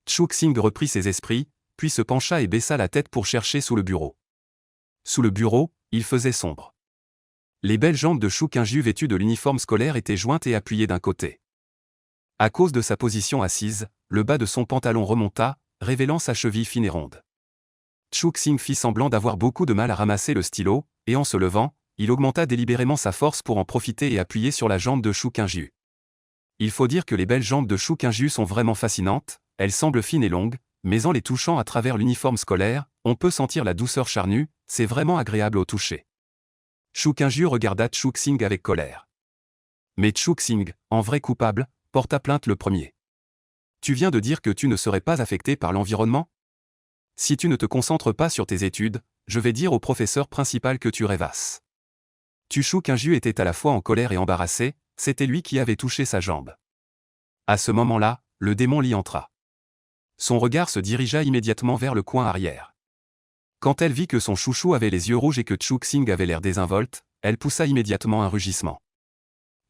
Chu Xing reprit ses esprits, puis se pencha et baissa la tête pour chercher sous le bureau. Sous le bureau, il faisait sombre. Les belles jambes de Shu Qingjiu vêtues de l'uniforme scolaire étaient jointes et appuyées d'un côté. À cause de sa position assise, le bas de son pantalon remonta, révélant sa cheville fine et ronde. Chu Xing fit semblant d'avoir beaucoup de mal à ramasser le stylo, et en se levant, il augmenta délibérément sa force pour en profiter et appuyer sur la jambe de Shu Qingjiu. Il faut dire que les belles jambes de Shu Qingjiu sont vraiment fascinantes, elles semblent fines et longues, mais en les touchant à travers l'uniforme scolaire, on peut sentir la douceur charnue, c'est vraiment agréable au toucher. Shu Qingjiu regarda Chu Xing avec colère. Mais Chu Xing, en vrai coupable, porta plainte le premier. Tu viens de dire que tu ne serais pas affecté par l'environnement ? Si tu ne te concentres pas sur tes études, je vais dire au professeur principal que tu rêvasses. Shu Qingjiu était à la fois en colère et embarrassé, c'était lui qui avait touché sa jambe. À ce moment-là, le démon l'y entra. Son regard se dirigea immédiatement vers le coin arrière. Quand elle vit que son chouchou avait les yeux rouges et que Chu Xing avait l'air désinvolte, elle poussa immédiatement un rugissement.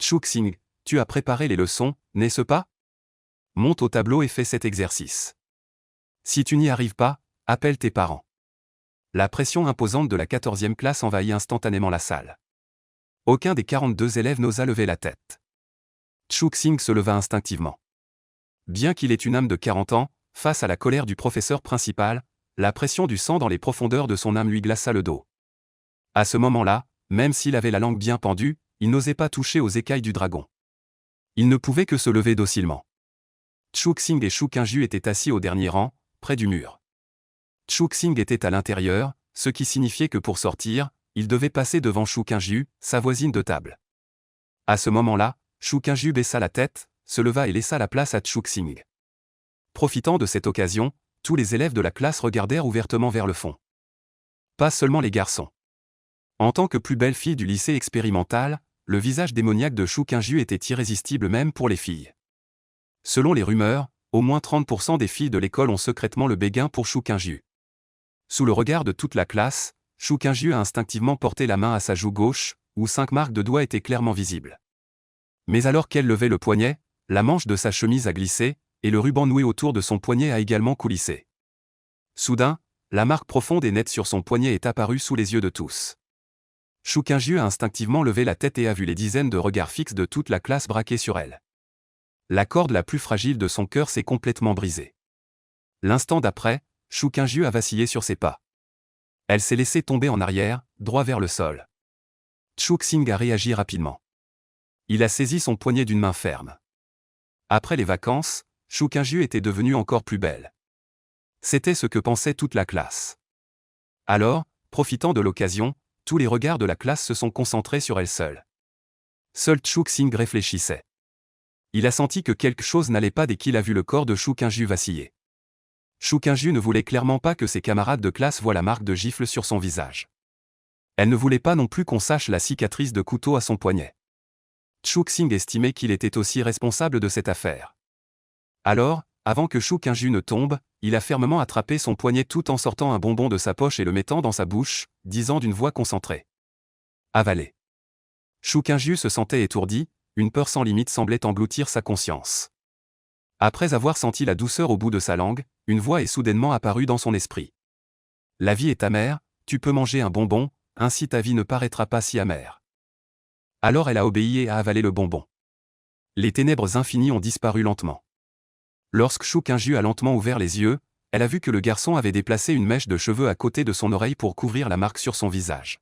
Chu Xing, tu as préparé les leçons, n'est-ce pas ? Monte au tableau et fais cet exercice. Si tu n'y arrives pas, appelle tes parents. La pression imposante de la 14e classe envahit instantanément la salle. Aucun des 42 élèves n'osa lever la tête. Chu Xing se leva instinctivement. Bien qu'il ait une âme de 40 ans, face à la colère du professeur principal, la pression du sang dans les profondeurs de son âme lui glaça le dos. À ce moment-là, même s'il avait la langue bien pendue, il n'osait pas toucher aux écailles du dragon. Il ne pouvait que se lever docilement. Chu Xing et Shu Qingjiu étaient assis au dernier rang, près du mur. Chu Xing était à l'intérieur, ce qui signifiait que pour sortir, il devait passer devant Shu Qingjiu, sa voisine de table. À ce moment-là, Shu Qingjiu baissa la tête, se leva et laissa la place à Chu Xing. Profitant de cette occasion, tous les élèves de la classe regardèrent ouvertement vers le fond. Pas seulement les garçons. En tant que plus belle fille du lycée expérimental, le visage démoniaque de Shu Qingjiu était irrésistible même pour les filles. Selon les rumeurs, au moins 30% des filles de l'école ont secrètement le béguin pour Shu Qingjiu. Sous le regard de toute la classe, Shu Qingjiu a instinctivement porté la main à sa joue gauche, où 5 marques de doigts étaient clairement visibles. Mais alors qu'elle levait le poignet, la manche de sa chemise a glissé, et le ruban noué autour de son poignet a également coulissé. Soudain, la marque profonde et nette sur son poignet est apparue sous les yeux de tous. Shu Qingjiu a instinctivement levé la tête et a vu les dizaines de regards fixes de toute la classe braqués sur elle. La corde la plus fragile de son cœur s'est complètement brisée. L'instant d'après, Shu Qingjiu a vacillé sur ses pas. Elle s'est laissée tomber en arrière, droit vers le sol. Chu Xing a réagi rapidement. Il a saisi son poignet d'une main ferme. Après les vacances, Shu Qingjiu était devenue encore plus belle. C'était ce que pensait toute la classe. Alors, profitant de l'occasion, tous les regards de la classe se sont concentrés sur elle seule. Seul Chu Xing réfléchissait. Il a senti que quelque chose n'allait pas dès qu'il a vu le corps de Shu Qingjiu vaciller. Shu Qingjiu ne voulait clairement pas que ses camarades de classe voient la marque de gifle sur son visage. Elle ne voulait pas non plus qu'on sache la cicatrice de couteau à son poignet. Chu Xing estimait qu'il était aussi responsable de cette affaire. Alors, Avant que Shu Qingju ne tombe, il a fermement attrapé son poignet tout en sortant un bonbon de sa poche et le mettant dans sa bouche, disant d'une voix concentrée. Avaler. Shu Qingju se sentait étourdi, une peur sans limite semblait engloutir sa conscience. Après avoir senti la douceur au bout de sa langue, une voix est soudainement apparue dans son esprit. La vie est amère, tu peux manger un bonbon, ainsi ta vie ne paraîtra pas si amère. Alors elle a obéi et a avalé le bonbon. Les ténèbres infinies ont disparu lentement. Lorsque Shu Qingju a lentement ouvert les yeux, elle a vu que le garçon avait déplacé une mèche de cheveux à côté de son oreille pour couvrir la marque sur son visage.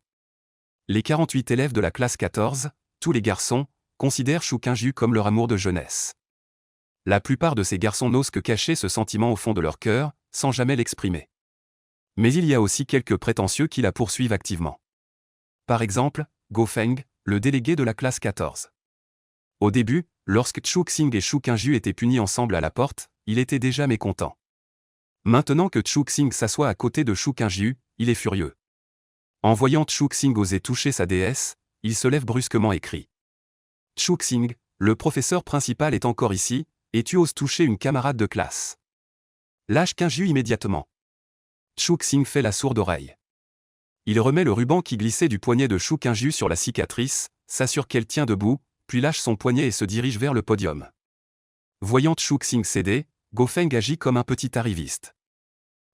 Les 48 élèves de la classe 14, tous les garçons, considèrent Shu Qingju comme leur amour de jeunesse. La plupart de ces garçons n'osent que cacher ce sentiment au fond de leur cœur, sans jamais l'exprimer. Mais il y a aussi quelques prétentieux qui la poursuivent activement. Par exemple, Go Feng, le délégué de la classe 14. Au début, lorsque Chu Xing et Shu Qingju étaient punis ensemble à la porte, il était déjà mécontent. Maintenant que Chu Xing s'assoit à côté de Shu Qingju, il est furieux. En voyant Chu Xing oser toucher sa déesse, il se lève brusquement et crie. Chu Xing, le professeur principal est encore ici, et tu oses toucher une camarade de classe. Lâche Qingju immédiatement. Chu Xing fait la sourde oreille. Il remet le ruban qui glissait du poignet de Shu Qingju sur la cicatrice, s'assure qu'elle tient debout, puis lâche son poignet et se dirige vers le podium. Voyant Chu Xing céder, Go Feng agit comme un petit arriviste.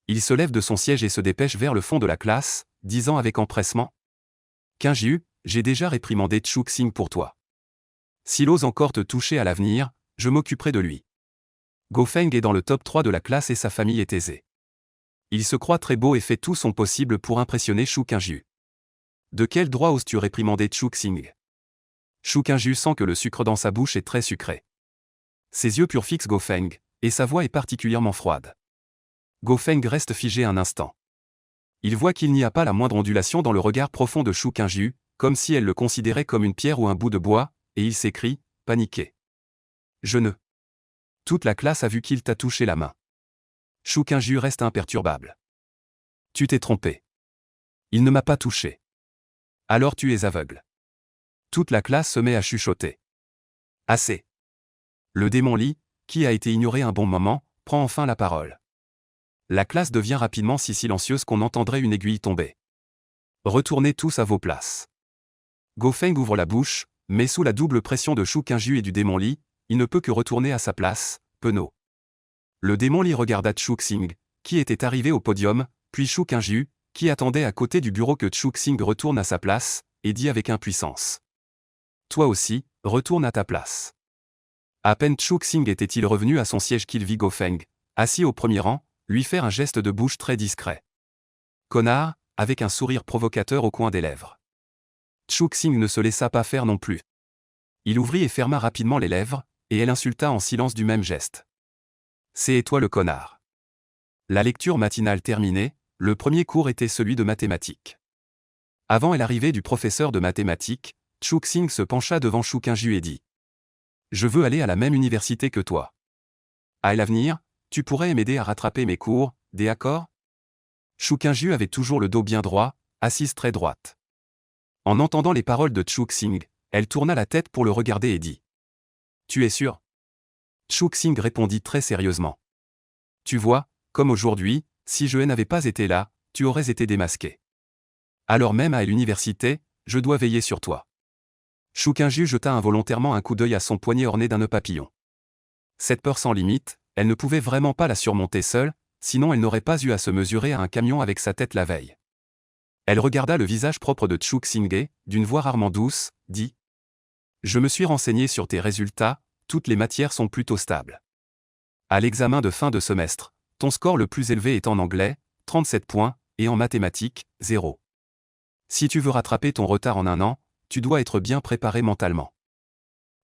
Il se lève de son siège et se dépêche vers le fond de la classe, disant avec empressement. Qingju, j'ai déjà réprimandé Chu Xing pour toi. S'il ose encore te toucher à l'avenir, je m'occuperai de lui. Go Feng est dans le top 3 de la classe et sa famille est aisée. Il se croit très beau et fait tout son possible pour impressionner Shu Qingju. De quel droit oses-tu réprimander Chu Xing? Shu Qingju sent que le sucre dans sa bouche est très sucré. Ses yeux purs fixent Go Feng, et sa voix est particulièrement froide. Go Feng reste figé un instant. Il voit qu'il n'y a pas la moindre ondulation dans le regard profond de Shu Qingju, comme si elle le considérait comme une pierre ou un bout de bois, et il s'écrie, paniqué. Je ne. Toute la classe a vu qu'il t'a touché la main. Shu Qingju reste imperturbable. Tu t'es trompé. Il ne m'a pas touché. Alors tu es aveugle. Toute la classe se met à chuchoter. Assez. Le démon Li, qui a été ignoré un bon moment, prend enfin la parole. La classe devient rapidement si silencieuse qu'on entendrait une aiguille tomber. Retournez tous à vos places. Go Feng ouvre la bouche, mais sous la double pression de Shu Qingju et du démon Li, il ne peut que retourner à sa place, penaud. Le démon Li regarda Chu Xing, qui était arrivé au podium, puis Shu Qingju, qui attendait à côté du bureau que Chu Xing retourne à sa place, et dit avec impuissance. Toi aussi, retourne à ta place. À peine Chu Xing était-il revenu à son siège qu'il vit Go Feng, assis au premier rang, lui faire un geste de bouche très discret. Connard, avec un sourire provocateur au coin des lèvres. Chu Xing ne se laissa pas faire non plus. Il ouvrit et ferma rapidement les lèvres, et elle insulta en silence du même geste. C'est toi le connard. La lecture matinale terminée, le premier cours était celui de mathématiques. Avant l'arrivée du professeur de mathématiques, Chu Xing se pencha devant Shu Qingju et dit. Je veux aller à la même université que toi. À l'avenir, tu pourrais m'aider à rattraper mes cours, d'accord? Shu Qingju avait toujours le dos bien droit, assise très droite. En entendant les paroles de Chu Xing, elle tourna la tête pour le regarder et dit. Tu es sûr? Chu Xing répondit très sérieusement. Tu vois, comme aujourd'hui, si je n'avais pas été là, tu aurais été démasqué. Alors même à l'université, je dois veiller sur toi. Shu Qingju jeta involontairement un coup d'œil à son poignet orné d'un nœud papillon. Cette peur sans limite, elle ne pouvait vraiment pas la surmonter seule, sinon elle n'aurait pas eu à se mesurer à un camion avec sa tête la veille. Elle regarda le visage propre de Chu Xing et, d'une voix rarement douce, dit. Je me suis renseigné sur tes résultats, toutes les matières sont plutôt stables. À l'examen de fin de semestre, ton score le plus élevé est en anglais, 37 points, et en mathématiques, 0. Si tu veux rattraper ton retard en un an, tu dois être bien préparé mentalement.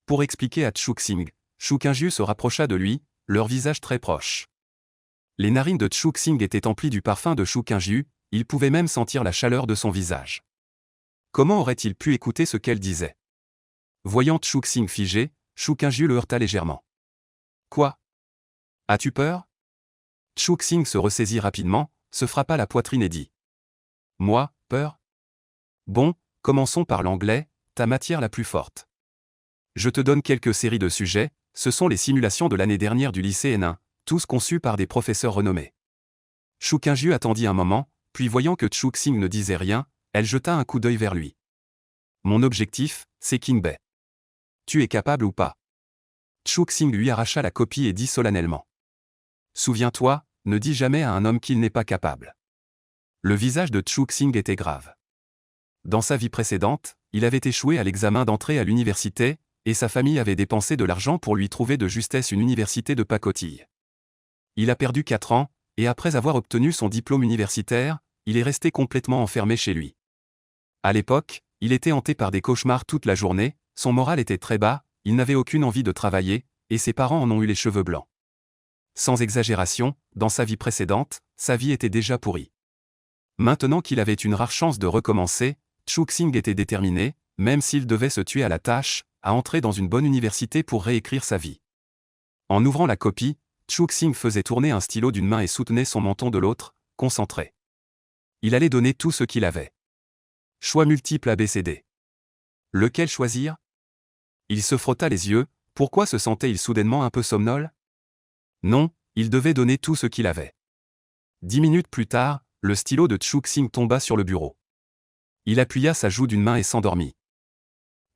Pour expliquer à Chu Xing, Shu Qingju se rapprocha de lui, leur visage très proche. Les narines de Chu Xing étaient emplies du parfum de Shu Qingju, il pouvait même sentir la chaleur de son visage. Comment aurait-il pu écouter ce qu'elle disait? Voyant Chu Xing figé, Shu Qingju le heurta légèrement. Quoi? As-tu peur? Chu Xing se ressaisit rapidement, se frappa la poitrine et dit. Moi, peur? Bon, commençons par l'anglais, ta matière la plus forte. Je te donne quelques séries de sujets, ce sont les simulations de l'année dernière du lycée N1, tous conçus par des professeurs renommés. Shu Qingju attendit un moment, puis voyant que Chou-Xing ne disait rien, elle jeta un coup d'œil vers lui. Mon objectif, c'est Qingbei. Tu es capable ou pas? Chou-Xing lui arracha la copie et dit solennellement. Souviens-toi, ne dis jamais à un homme qu'il n'est pas capable. Le visage de Chou-Xing était grave. Dans sa vie précédente, il avait échoué à l'examen d'entrée à l'université, et sa famille avait dépensé de l'argent pour lui trouver de justesse une université de pacotille. Il a perdu 4 ans, et après avoir obtenu son diplôme universitaire, il est resté complètement enfermé chez lui. À l'époque, il était hanté par des cauchemars toute la journée, son moral était très bas, il n'avait aucune envie de travailler, et ses parents en ont eu les cheveux blancs. Sans exagération, dans sa vie précédente, sa vie était déjà pourrie. Maintenant qu'il avait une rare chance de recommencer, Chou-Xing était déterminé, même s'il devait se tuer à la tâche, à entrer dans une bonne université pour réécrire sa vie. En ouvrant la copie, Chou-Xing faisait tourner un stylo d'une main et soutenait son menton de l'autre, concentré. Il allait donner tout ce qu'il avait. Choix multiple ABCD. Lequel choisir? Il se frotta les yeux, pourquoi se sentait-il soudainement un peu somnolent? Non, il devait donner tout ce qu'il avait. 10 minutes plus tard, le stylo de Chou-Xing tomba sur le bureau. Il appuya sa joue d'une main et s'endormit.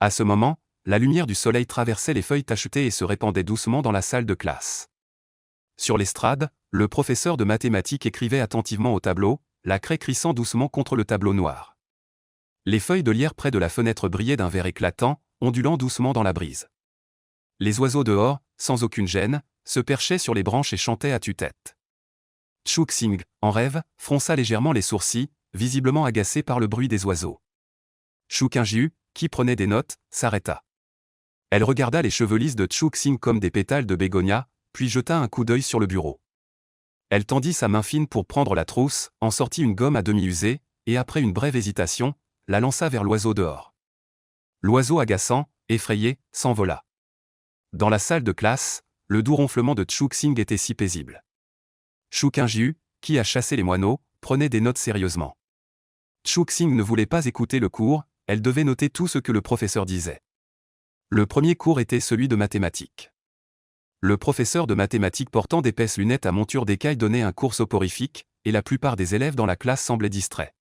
À ce moment, la lumière du soleil traversait les feuilles tachetées et se répandait doucement dans la salle de classe. Sur l'estrade, le professeur de mathématiques écrivait attentivement au tableau, la craie crissant doucement contre le tableau noir. Les feuilles de lierre près de la fenêtre brillaient d'un vert éclatant, ondulant doucement dans la brise. Les oiseaux dehors, sans aucune gêne, se perchaient sur les branches et chantaient à tue-tête. Chou-Xing, en rêve, fronça légèrement les sourcils, visiblement agacé par le bruit des oiseaux. Shu Qingju, qui prenait des notes, s'arrêta. Elle regarda les cheveux lisses de Chou-Xing comme des pétales de bégonia, puis jeta un coup d'œil sur le bureau. Elle tendit sa main fine pour prendre la trousse, en sortit une gomme à demi usée, et après une brève hésitation, la lança vers l'oiseau dehors. L'oiseau agaçant, effrayé, s'envola. Dans la salle de classe, le doux ronflement de Chou-Xing était si paisible. Shu Qingju, qui a chassé les moineaux, prenait des notes sérieusement. Chou-Xing ne voulait pas écouter le cours, elle devait noter tout ce que le professeur disait. Le premier cours était celui de mathématiques. Le professeur de mathématiques portant d'épaisses lunettes à monture d'écaille donnait un cours soporifique, et la plupart des élèves dans la classe semblaient distraits.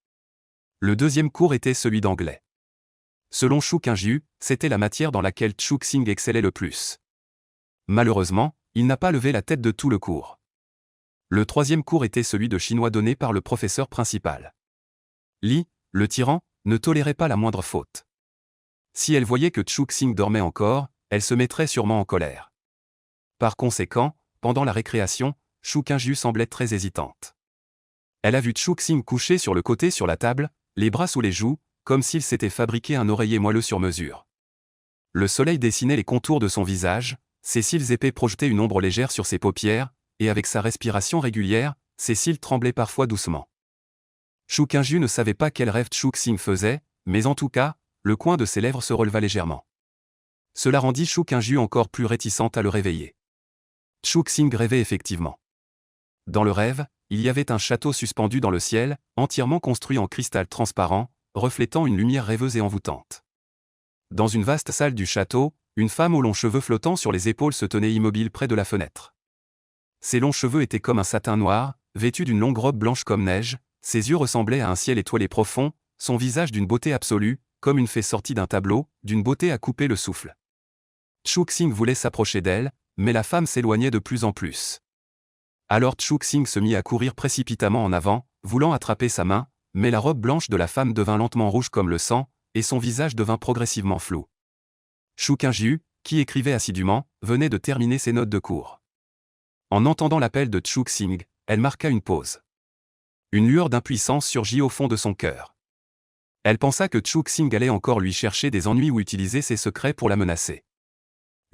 Le deuxième cours était celui d'anglais. Selon Shu Qingju, c'était la matière dans laquelle Chou-Xing excellait le plus. Malheureusement, il n'a pas levé la tête de tout le cours. Le troisième cours était celui de chinois donné par le professeur principal. Li, le tyran, ne tolérait pas la moindre faute. Si elle voyait que Chou-Xing dormait encore, elle se mettrait sûrement en colère. Par conséquent, pendant la récréation, Shu Qingju semblait très hésitante. Elle a vu Chou-Xing couché sur le côté sur la table, les bras sous les joues, comme s'il s'était fabriqué un oreiller moelleux sur mesure. Le soleil dessinait les contours de son visage, ses cils épais projetaient une ombre légère sur ses paupières, et avec sa respiration régulière, ses cils tremblaient parfois doucement. Shu Qingju ne savait pas quel rêve Chou-Xing faisait, mais en tout cas, le coin de ses lèvres se releva légèrement. Cela rendit Shu Qingju encore plus réticente à le réveiller. Chou-Xing rêvait effectivement. Dans le rêve, il y avait un château suspendu dans le ciel, entièrement construit en cristal transparent, reflétant une lumière rêveuse et envoûtante. Dans une vaste salle du château, une femme aux longs cheveux flottants sur les épaules se tenait immobile près de la fenêtre. Ses longs cheveux étaient comme un satin noir, vêtu d'une longue robe blanche comme neige, ses yeux ressemblaient à un ciel étoilé profond, son visage d'une beauté absolue, comme une fée sortie d'un tableau, d'une beauté à couper le souffle. Chou-Xing voulait s'approcher d'elle, mais la femme s'éloignait de plus en plus. Alors Chou-Xing se mit à courir précipitamment en avant, voulant attraper sa main, mais la robe blanche de la femme devint lentement rouge comme le sang, et son visage devint progressivement flou. Shu Qingju, qui écrivait assidûment, venait de terminer ses notes de cours. En entendant l'appel de Chou-Xing, elle marqua une pause. Une lueur d'impuissance surgit au fond de son cœur. Elle pensa que Chou-Xing allait encore lui chercher des ennuis ou utiliser ses secrets pour la menacer.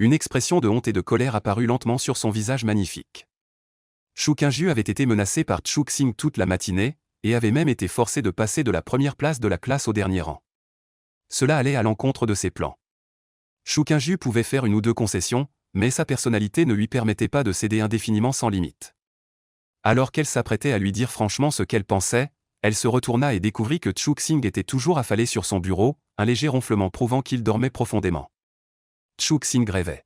Une expression de honte et de colère apparut lentement sur son visage magnifique. Shu Qingju avait été menacé par Chou-Xing toute la matinée, et avait même été forcé de passer de la première place de la classe au dernier rang. Cela allait à l'encontre de ses plans. Shu Qingju pouvait faire une ou deux concessions, mais sa personnalité ne lui permettait pas de céder indéfiniment sans limite. Alors qu'elle s'apprêtait à lui dire franchement ce qu'elle pensait, elle se retourna et découvrit que Chou-Xing était toujours affalé sur son bureau, un léger ronflement prouvant qu'il dormait profondément. Chou-Xing rêvait.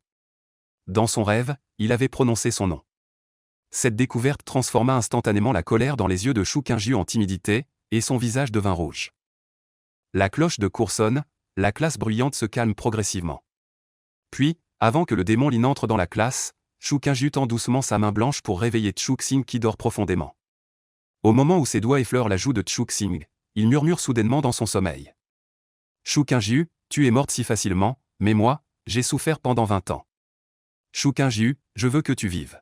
Dans son rêve, il avait prononcé son nom. Cette découverte transforma instantanément la colère dans les yeux de Shu Qingju en timidité, et son visage devint rouge. La cloche de cour sonne, la classe bruyante se calme progressivement. Puis, avant que le démon Lee n'entre dans la classe, Shu Qingju tend doucement sa main blanche pour réveiller Chou-Xing qui dort profondément. Au moment où ses doigts effleurent la joue de Chou-Xing, il murmure soudainement dans son sommeil. Shu Qingju, tu es morte si facilement, mais moi, j'ai souffert pendant 20 ans. Shu Qingju, je veux que tu vives.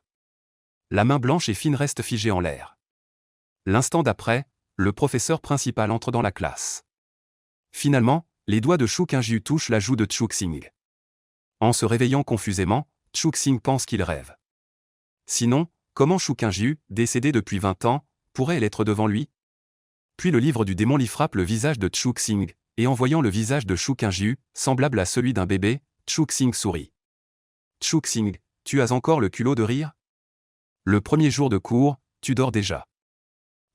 La main blanche et fine reste figée en l'air. L'instant d'après, le professeur principal entre dans la classe. Finalement, les doigts de Shu Qingju touchent la joue de Chou-Xing. En se réveillant confusément, Chou-Xing pense qu'il rêve. Sinon, comment Shu Qingju, décédé depuis 20 ans, pourrait-elle être devant lui? Puis le livre du démon Lee frappe le visage de Chou-Xing, et en voyant le visage de Shu Qingju, semblable à celui d'un bébé, Chou-Xing sourit. Chou-Xing, tu as encore le culot de rire? Le premier jour de cours, tu dors déjà.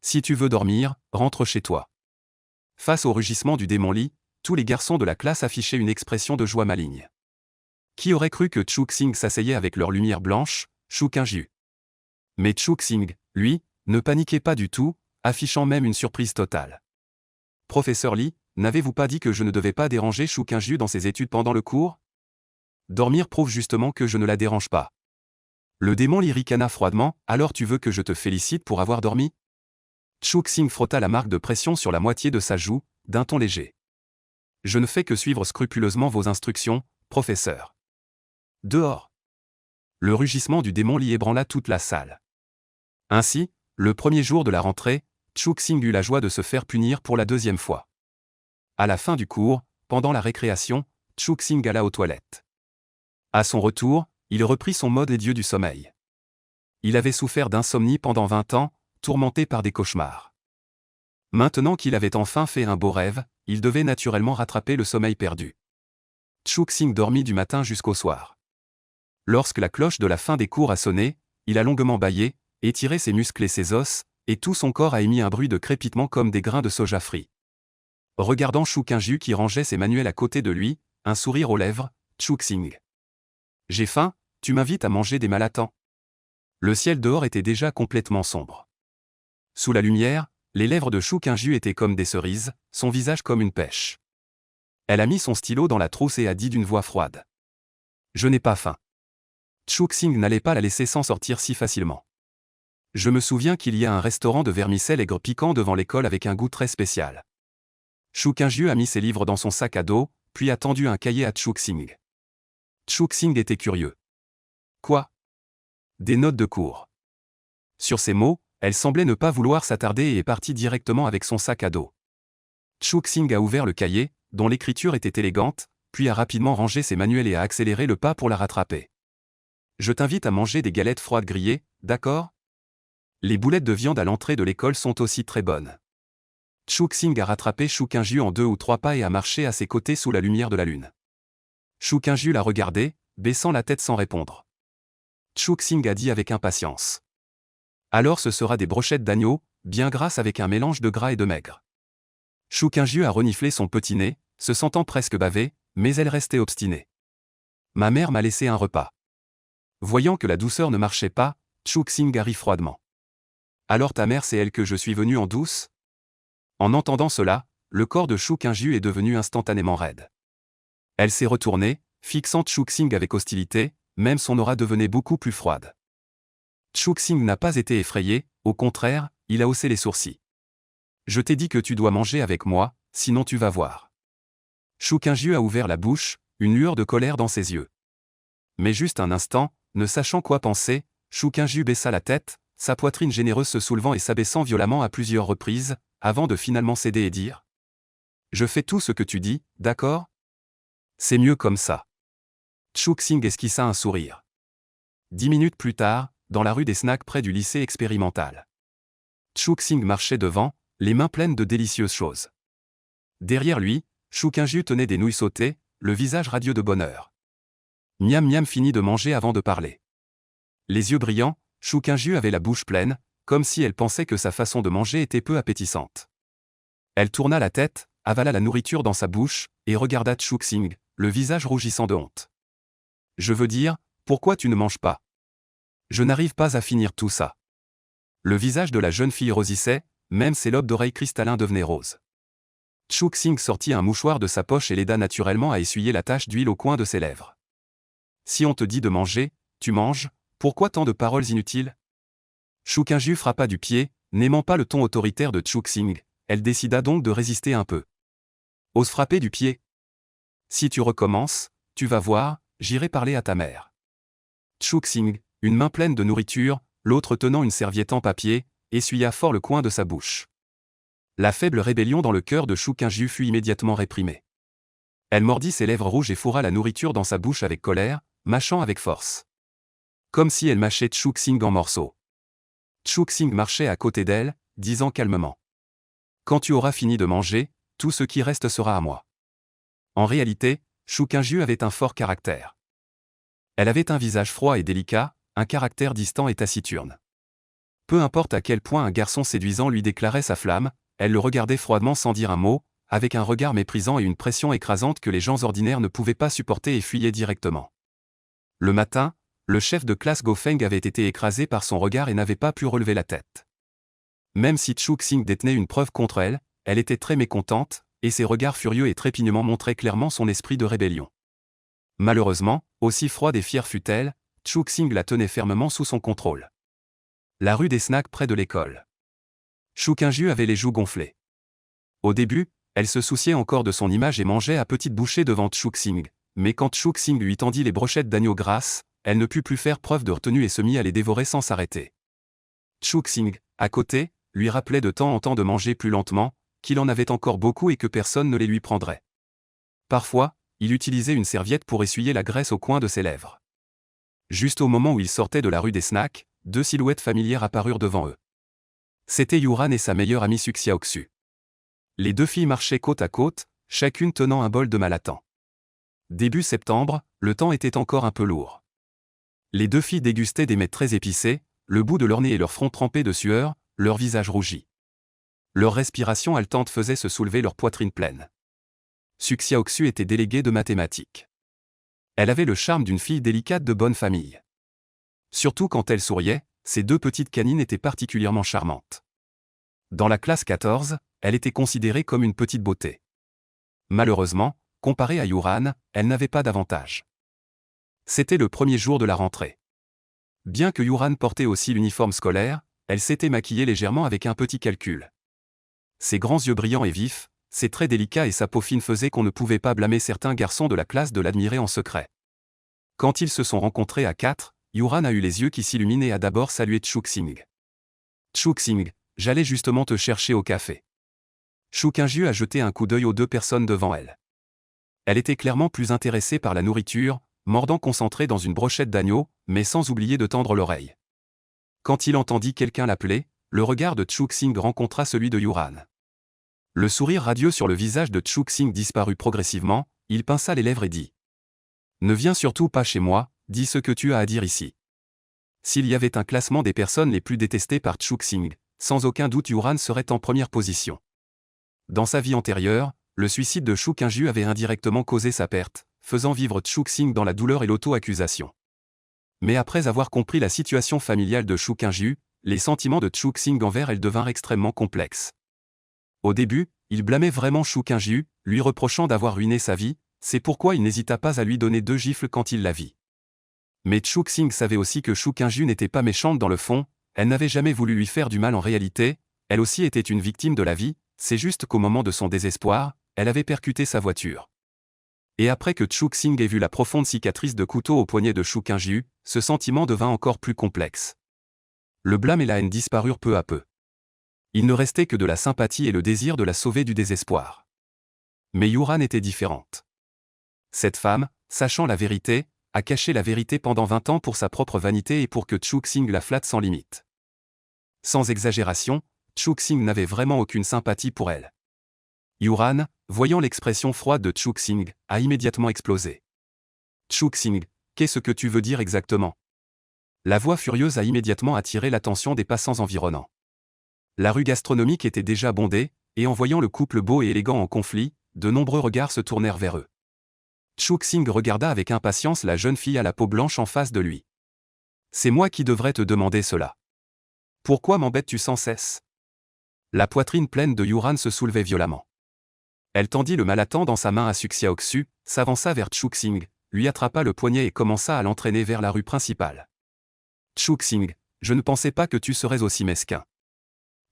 Si tu veux dormir, rentre chez toi. Face au rugissement du démon Lee, tous les garçons de la classe affichaient une expression de joie maligne. Qui aurait cru que Chou-Xing s'asseyait avec leur lumière blanche, Shu Qingju? Mais Chou-Xing, lui, ne paniquait pas du tout, affichant même une surprise totale. Professeur Lee, n'avez-vous pas dit que je ne devais pas déranger Shu Qingju dans ses études pendant le cours? Dormir prouve justement que je ne la dérange pas. Le démon Lee ricana froidement, alors tu veux que je te félicite pour avoir dormi? Chou-Xing frotta la marque de pression sur la moitié de sa joue, d'un ton léger. Je ne fais que suivre scrupuleusement vos instructions, professeur. Dehors. Le rugissement du démon Lee ébranla toute la salle. Ainsi, le premier jour de la rentrée, Chou-Xing eut la joie de se faire punir pour la deuxième fois. À la fin du cours, pendant la récréation, Chou-Xing alla aux toilettes. À son retour, il reprit son mode dieu du sommeil. Il avait souffert d'insomnie pendant 20 ans, tourmenté par des cauchemars. Maintenant qu'il avait enfin fait un beau rêve, il devait naturellement rattraper le sommeil perdu. Chou-Xing dormit du matin jusqu'au soir. Lorsque la cloche de la fin des cours a sonné, il a longuement bâillé, étiré ses muscles et ses os, et tout son corps a émis un bruit de crépitement comme des grains de soja frits. Regardant Shu Qingju qui rangeait ses manuels à côté de lui, un sourire aux lèvres, Chou-Xing. J'ai faim, tu m'invites à manger des malatans. Le ciel dehors était déjà complètement sombre. Sous la lumière, les lèvres de Shu Qingju étaient comme des cerises, son visage comme une pêche. Elle a mis son stylo dans la trousse et a dit d'une voix froide. Je n'ai pas faim. Chou-Xing n'allait pas la laisser s'en sortir si facilement. Je me souviens qu'il y a un restaurant de vermicelles aigre piquant devant l'école avec un goût très spécial. Shu Qingju a mis ses livres dans son sac à dos, puis a tendu un cahier à Chou-Xing. Chou-Xing était curieux. Quoi? Des notes de cours. Sur ces mots, elle semblait ne pas vouloir s'attarder et est partie directement avec son sac à dos. Chou-Xing a ouvert le cahier, dont l'écriture était élégante, puis a rapidement rangé ses manuels et a accéléré le pas pour la rattraper. Je t'invite à manger des galettes froides grillées, d'accord? Les boulettes de viande à l'entrée de l'école sont aussi très bonnes. Chou-Xing a rattrapé Shu Qingju en 2 ou 3 pas et a marché à ses côtés sous la lumière de la lune. Shu Qingju l'a regardé, baissant la tête sans répondre. Chou-Xing a dit avec impatience. Alors ce sera des brochettes d'agneau, bien grasses avec un mélange de gras et de maigre. Shu Qingju a reniflé son petit nez, se sentant presque bavé, mais elle restait obstinée. Ma mère m'a laissé un repas. Voyant que la douceur ne marchait pas, Chou-Xing a ri froidement. Alors ta mère c'est elle que je suis venu en douce? En entendant cela, le corps de Shu Qingju est devenu instantanément raide. Elle s'est retournée, fixant Chou-Xing avec hostilité, même son aura devenait beaucoup plus froide. Chou-Xing n'a pas été effrayé, au contraire, il a haussé les sourcils. Je t'ai dit que tu dois manger avec moi, sinon tu vas voir. Shu Qingju a ouvert la bouche, une lueur de colère dans ses yeux. Mais juste un instant, ne sachant quoi penser, Shu Qingju baissa la tête, sa poitrine généreuse se soulevant et s'abaissant violemment à plusieurs reprises, avant de finalement céder et dire « Je fais tout ce que tu dis, d'accord? C'est mieux comme ça. » Chou-Xing esquissa un sourire. 10 minutes plus tard, dans la rue des snacks près du lycée expérimental. Chou-Xing marchait devant, les mains pleines de délicieuses choses. Derrière lui, Shu Qingju tenait des nouilles sautées, le visage radieux de bonheur. Miam Miam finit de manger avant de parler. Les yeux brillants, Shu Qingju avait la bouche pleine, comme si elle pensait que sa façon de manger était peu appétissante. Elle tourna la tête, avala la nourriture dans sa bouche, et regarda Chou-Xing, le visage rougissant de honte. Je veux dire, pourquoi tu ne manges pas? Je n'arrive pas à finir tout ça. Le visage de la jeune fille rosissait, même ses lobes d'oreilles cristallins devenaient roses. Chuk-Sing sortit un mouchoir de sa poche et l'aida naturellement à essuyer la tache d'huile au coin de ses lèvres. Si on te dit de manger, tu manges, pourquoi tant de paroles inutiles? Chuk-Inju frappa du pied, n'aimant pas le ton autoritaire de Chuk-Sing, elle décida donc de résister un peu. Ose frapper du pied. Si tu recommences, tu vas voir, j'irai parler à ta mère. Chuk-Sing, une main pleine de nourriture, l'autre tenant une serviette en papier, essuya fort le coin de sa bouche. La faible rébellion dans le cœur de Chuk-Inju fut immédiatement réprimée. Elle mordit ses lèvres rouges et fourra la nourriture dans sa bouche avec colère, mâchant avec force. Comme si elle mâchait Chuk-Sing en morceaux. Chuk-Sing marchait à côté d'elle, disant calmement. Quand tu auras fini de manger, tout ce qui reste sera à moi. En réalité, Chuk-Inju avait un fort caractère. Elle avait un visage froid et délicat, un caractère distant et taciturne. Peu importe à quel point un garçon séduisant lui déclarait sa flamme, elle le regardait froidement sans dire un mot, avec un regard méprisant et une pression écrasante que les gens ordinaires ne pouvaient pas supporter et fuyaient directement. Le matin, le chef de classe Go Feng avait été écrasé par son regard et n'avait pas pu relever la tête. Même si Chuk-Sing détenait une preuve contre elle, elle était très mécontente, et ses regards furieux et trépignants montraient clairement son esprit de rébellion. Malheureusement, aussi froide et fière fut-elle, Chuk-Sing la tenait fermement sous son contrôle. La rue des snacks près de l'école. Chuk-Inju avait les joues gonflées. Au début, elle se souciait encore de son image et mangeait à petites bouchées devant Chuk-Sing, mais quand Chuk-Sing lui tendit les brochettes d'agneau grasses, elle ne put plus faire preuve de retenue et se mit à les dévorer sans s'arrêter. Chuk-Sing, à côté, lui rappelait de temps en temps de manger plus lentement, qu'il en avait encore beaucoup et que personne ne les lui prendrait. Parfois, il utilisait une serviette pour essuyer la graisse au coin de ses lèvres. Juste au moment où il sortait de la rue des snacks, deux silhouettes familières apparurent devant eux. C'était Yuran et sa meilleure amie Suxia Oksu. Les deux filles marchaient côte à côte, chacune tenant un bol de malatant. Début septembre, le temps était encore un peu lourd. Les deux filles dégustaient des mets très épicés, le bout de leur nez et leur front trempés de sueur, leur visage rougi. Leur respiration haletante faisait se soulever leur poitrine pleine. Suxia Oksu était déléguée de mathématiques. Elle avait le charme d'une fille délicate de bonne famille. Surtout quand elle souriait, ces deux petites canines étaient particulièrement charmantes. Dans la classe 14, elle était considérée comme une petite beauté. Malheureusement, comparée à Yuran, elle n'avait pas d'avantage. C'était le premier jour de la rentrée. Bien que Yuran portait aussi l'uniforme scolaire, elle s'était maquillée légèrement avec un petit calcul. Ses grands yeux brillants et vifs, ses traits délicats et sa peau fine faisaient qu'on ne pouvait pas blâmer certains garçons de la classe de l'admirer en secret. Quand ils se sont rencontrés à 4, Yuran a eu les yeux qui s'illuminaient et a d'abord salué Chuk-Sing. Chuk-Sing, j'allais justement te chercher au café. Chuk-Inju a jeté un coup d'œil aux deux personnes devant elle. Elle était clairement plus intéressée par la nourriture, mordant concentré dans une brochette d'agneau, mais sans oublier de tendre l'oreille. Quand il entendit quelqu'un l'appeler, le regard de Chuk-Sing rencontra celui de Yuran. Le sourire radieux sur le visage de Chuk-Sing disparut progressivement, il pinça les lèvres et dit « Ne viens surtout pas chez moi, dis ce que tu as à dire ici. » S'il y avait un classement des personnes les plus détestées par Chuk-Sing, sans aucun doute Yuran serait en première position. Dans sa vie antérieure, le suicide de Chuk-Inju avait indirectement causé sa perte, faisant vivre Chuk-Sing dans la douleur et l'auto-accusation. Mais après avoir compris la situation familiale de Chuk-Inju, les sentiments de Chuk-Sing envers elle devinrent extrêmement complexes. Au début, il blâmait vraiment Chuk-Inju, lui reprochant d'avoir ruiné sa vie, c'est pourquoi il n'hésita pas à lui donner 2 gifles quand il la vit. Mais Chuk-Sing savait aussi que Chuk-Inju n'était pas méchante dans le fond, elle n'avait jamais voulu lui faire du mal en réalité, elle aussi était une victime de la vie, c'est juste qu'au moment de son désespoir, elle avait percuté sa voiture. Et après que Chuk-Sing ait vu la profonde cicatrice de couteau au poignet de Chuk-Inju, ce sentiment devint encore plus complexe. Le blâme et la haine disparurent peu à peu. Il ne restait que de la sympathie et le désir de la sauver du désespoir. Mais Yuran était différente. Cette femme, sachant la vérité, a caché la vérité pendant 20 ans pour sa propre vanité et pour que Chuk-Sing la flatte sans limite. Sans exagération, Chuk-Sing n'avait vraiment aucune sympathie pour elle. Yuran, voyant l'expression froide de Chuk-Sing, a immédiatement explosé. « Chuk-Sing, qu'est-ce que tu veux dire exactement ?» La voix furieuse a immédiatement attiré l'attention des passants environnants. La rue gastronomique était déjà bondée, et en voyant le couple beau et élégant en conflit, de nombreux regards se tournèrent vers eux. Chuk-Sing regarda avec impatience la jeune fille à la peau blanche en face de lui. C'est moi qui devrais te demander cela. Pourquoi m'embêtes-tu sans cesse? La poitrine pleine de Yuran se soulevait violemment. Elle tendit le malatant dans sa main à Suxiaoxu, s'avança vers Chuxing, lui attrapa le poignet et commença à l'entraîner vers la rue principale. Chuxing, je ne pensais pas que tu serais aussi mesquin.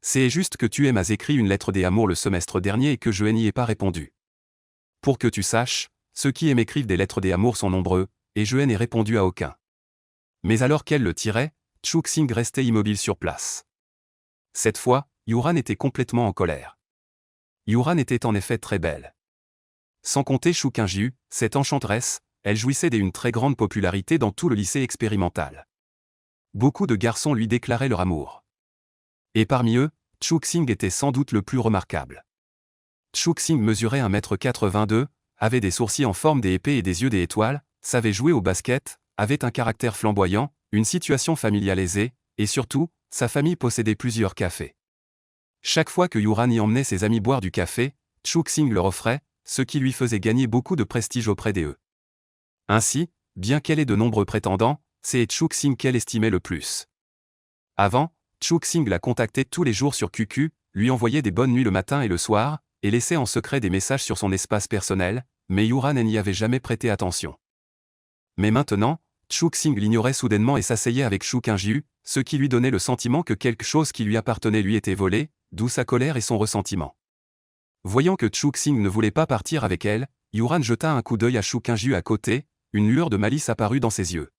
C'est juste que tu m'as écrit une lettre d'amour le semestre dernier et que je n'y ai pas répondu. Pour que tu saches, ceux qui m'écrivent des lettres d'amour sont nombreux, et je n'ai répondu à aucun. Mais alors qu'elle le tirait, Chuxing restait immobile sur place. Cette fois, Yuran était complètement en colère. Yuran était en effet très belle. Sans compter Shu Qingjiu, cette enchanteresse, elle jouissait d'une très grande popularité dans tout le lycée expérimental. Beaucoup de garçons lui déclaraient leur amour. Et parmi eux, Chuxing était sans doute le plus remarquable. Chuxing mesurait 1,82 m, avait des sourcils en forme d'épée et des yeux d'étoiles, savait jouer au basket, avait un caractère flamboyant, une situation familiale aisée, et surtout, sa famille possédait plusieurs cafés. Chaque fois que Yuran y emmenait ses amis boire du café, Chuxing leur offrait, ce qui lui faisait gagner beaucoup de prestige auprès d'eux. Ainsi, bien qu'elle ait de nombreux prétendants, c'est Chuxing qu'elle estimait le plus. Avant, Chuxing la contactait tous les jours sur QQ, lui envoyait des bonnes nuits le matin et le soir, et laissait en secret des messages sur son espace personnel, mais Yuran n'y avait jamais prêté attention. Mais maintenant, Chuxing l'ignorait soudainement et s'asseyait avec Shu Qingjiu, ce qui lui donnait le sentiment que quelque chose qui lui appartenait lui était volé, d'où sa colère et son ressentiment. Voyant que Chuxing ne voulait pas partir avec elle, Yuran jeta un coup d'œil à Shu Qingjiu à côté, une lueur de malice apparut dans ses yeux.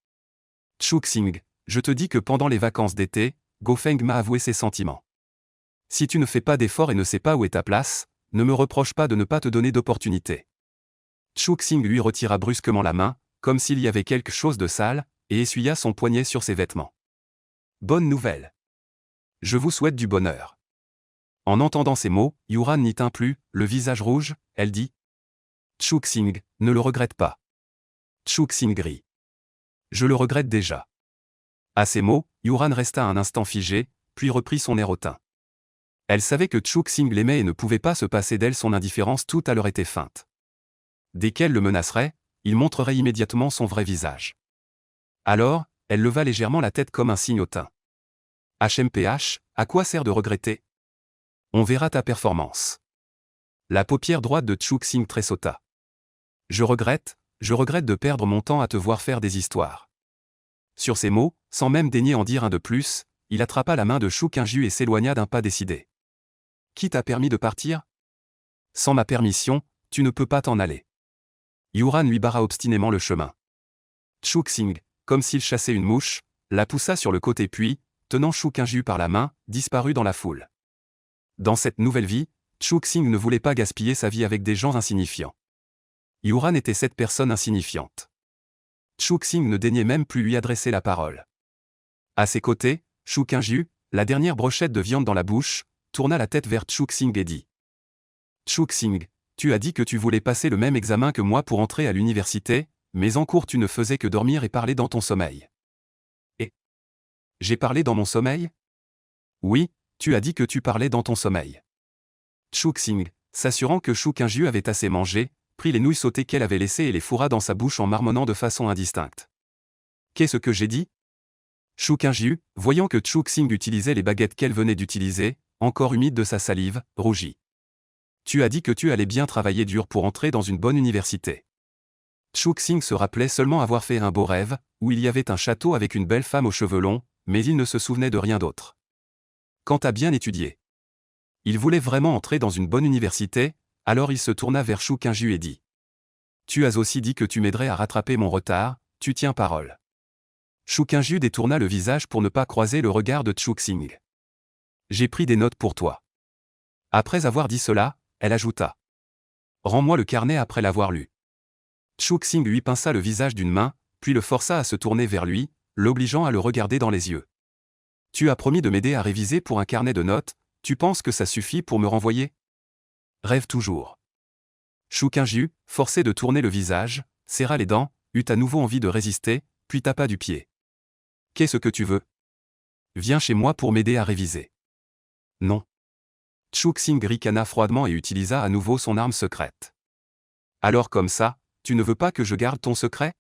Chuxing, je te dis que pendant les vacances d'été, Gofeng m'a avoué ses sentiments. Si tu ne fais pas d'efforts et ne sais pas où est ta place, ne me reproche pas de ne pas te donner d'opportunité. Chuxing lui retira brusquement la main, comme s'il y avait quelque chose de sale, et essuya son poignet sur ses vêtements. Bonne nouvelle. Je vous souhaite du bonheur. En entendant ces mots, Yuran n'y tint plus, le visage rouge, elle dit. Chuxing, ne le regrette pas. Chuxing rit. Je le regrette déjà. À ces mots, Yuran resta un instant figé, puis reprit son air hautain. Elle savait que Chuxing l'aimait et ne pouvait pas se passer d'elle, son indifférence tout à l'heure était feinte. Dès qu'elle le menacerait, il montrerait immédiatement son vrai visage. Alors, elle leva légèrement la tête comme un signe hautain. HMPH, à quoi sert de regretter? On verra ta performance. La paupière droite de Chuxing tressauta. Je regrette de perdre mon temps à te voir faire des histoires. Sur ces mots, sans même daigner en dire un de plus, il attrapa la main de Shu Qingjiu et s'éloigna d'un pas décidé. Qui t'a permis de partir? Sans ma permission, tu ne peux pas t'en aller. Yuran lui barra obstinément le chemin. Chuxing, comme s'il chassait une mouche, la poussa sur le côté puis, tenant Shu Qingjiu par la main, disparut dans la foule. Dans cette nouvelle vie, Chuxing ne voulait pas gaspiller sa vie avec des gens insignifiants. Yuran était cette personne insignifiante. Chuxing ne daignait même plus lui adresser la parole. À ses côtés, Shu Qingjiu, la dernière brochette de viande dans la bouche, tourna la tête vers Chuxing et dit. Chuxing, tu as dit que tu voulais passer le même examen que moi pour entrer à l'université, mais en cours tu ne faisais que dormir et parler dans ton sommeil. Et j'ai parlé dans mon sommeil? Oui, tu as dit que tu parlais dans ton sommeil. Chuxing, s'assurant que Shu Qingjiu avait assez mangé, prit les nouilles sautées qu'elle avait laissées et les fourra dans sa bouche en marmonnant de façon indistincte. Qu'est-ce que j'ai dit? Shu Qingjiu, voyant que Chuxing utilisait les baguettes qu'elle venait d'utiliser, encore humides de sa salive, rougit. Tu as dit que tu allais bien travailler dur pour entrer dans une bonne université. Chuxing se rappelait seulement avoir fait un beau rêve, où il y avait un château avec une belle femme aux cheveux longs, mais il ne se souvenait de rien d'autre. Quant à bien étudier. Il voulait vraiment entrer dans une bonne université, alors il se tourna vers Shu Qingjiu et dit. Tu as aussi dit que tu m'aiderais à rattraper mon retard, tu tiens parole. Shu Qingjiu détourna le visage pour ne pas croiser le regard de Chuxing. J'ai pris des notes pour toi. Après avoir dit cela, elle ajouta. Rends-moi le carnet après l'avoir lu. Chuxing lui pinça le visage d'une main, puis le força à se tourner vers lui, l'obligeant à le regarder dans les yeux. Tu as promis de m'aider à réviser pour un carnet de notes, tu penses que ça suffit pour me renvoyer? Rêve toujours. Shu Qingjiu, forcé de tourner le visage, serra les dents, eut à nouveau envie de résister, puis tapa du pied. Qu'est-ce que tu veux? Viens chez moi pour m'aider à réviser. Non. Chuxing ricana froidement et utilisa à nouveau son arme secrète. Alors comme ça, tu ne veux pas que je garde ton secret?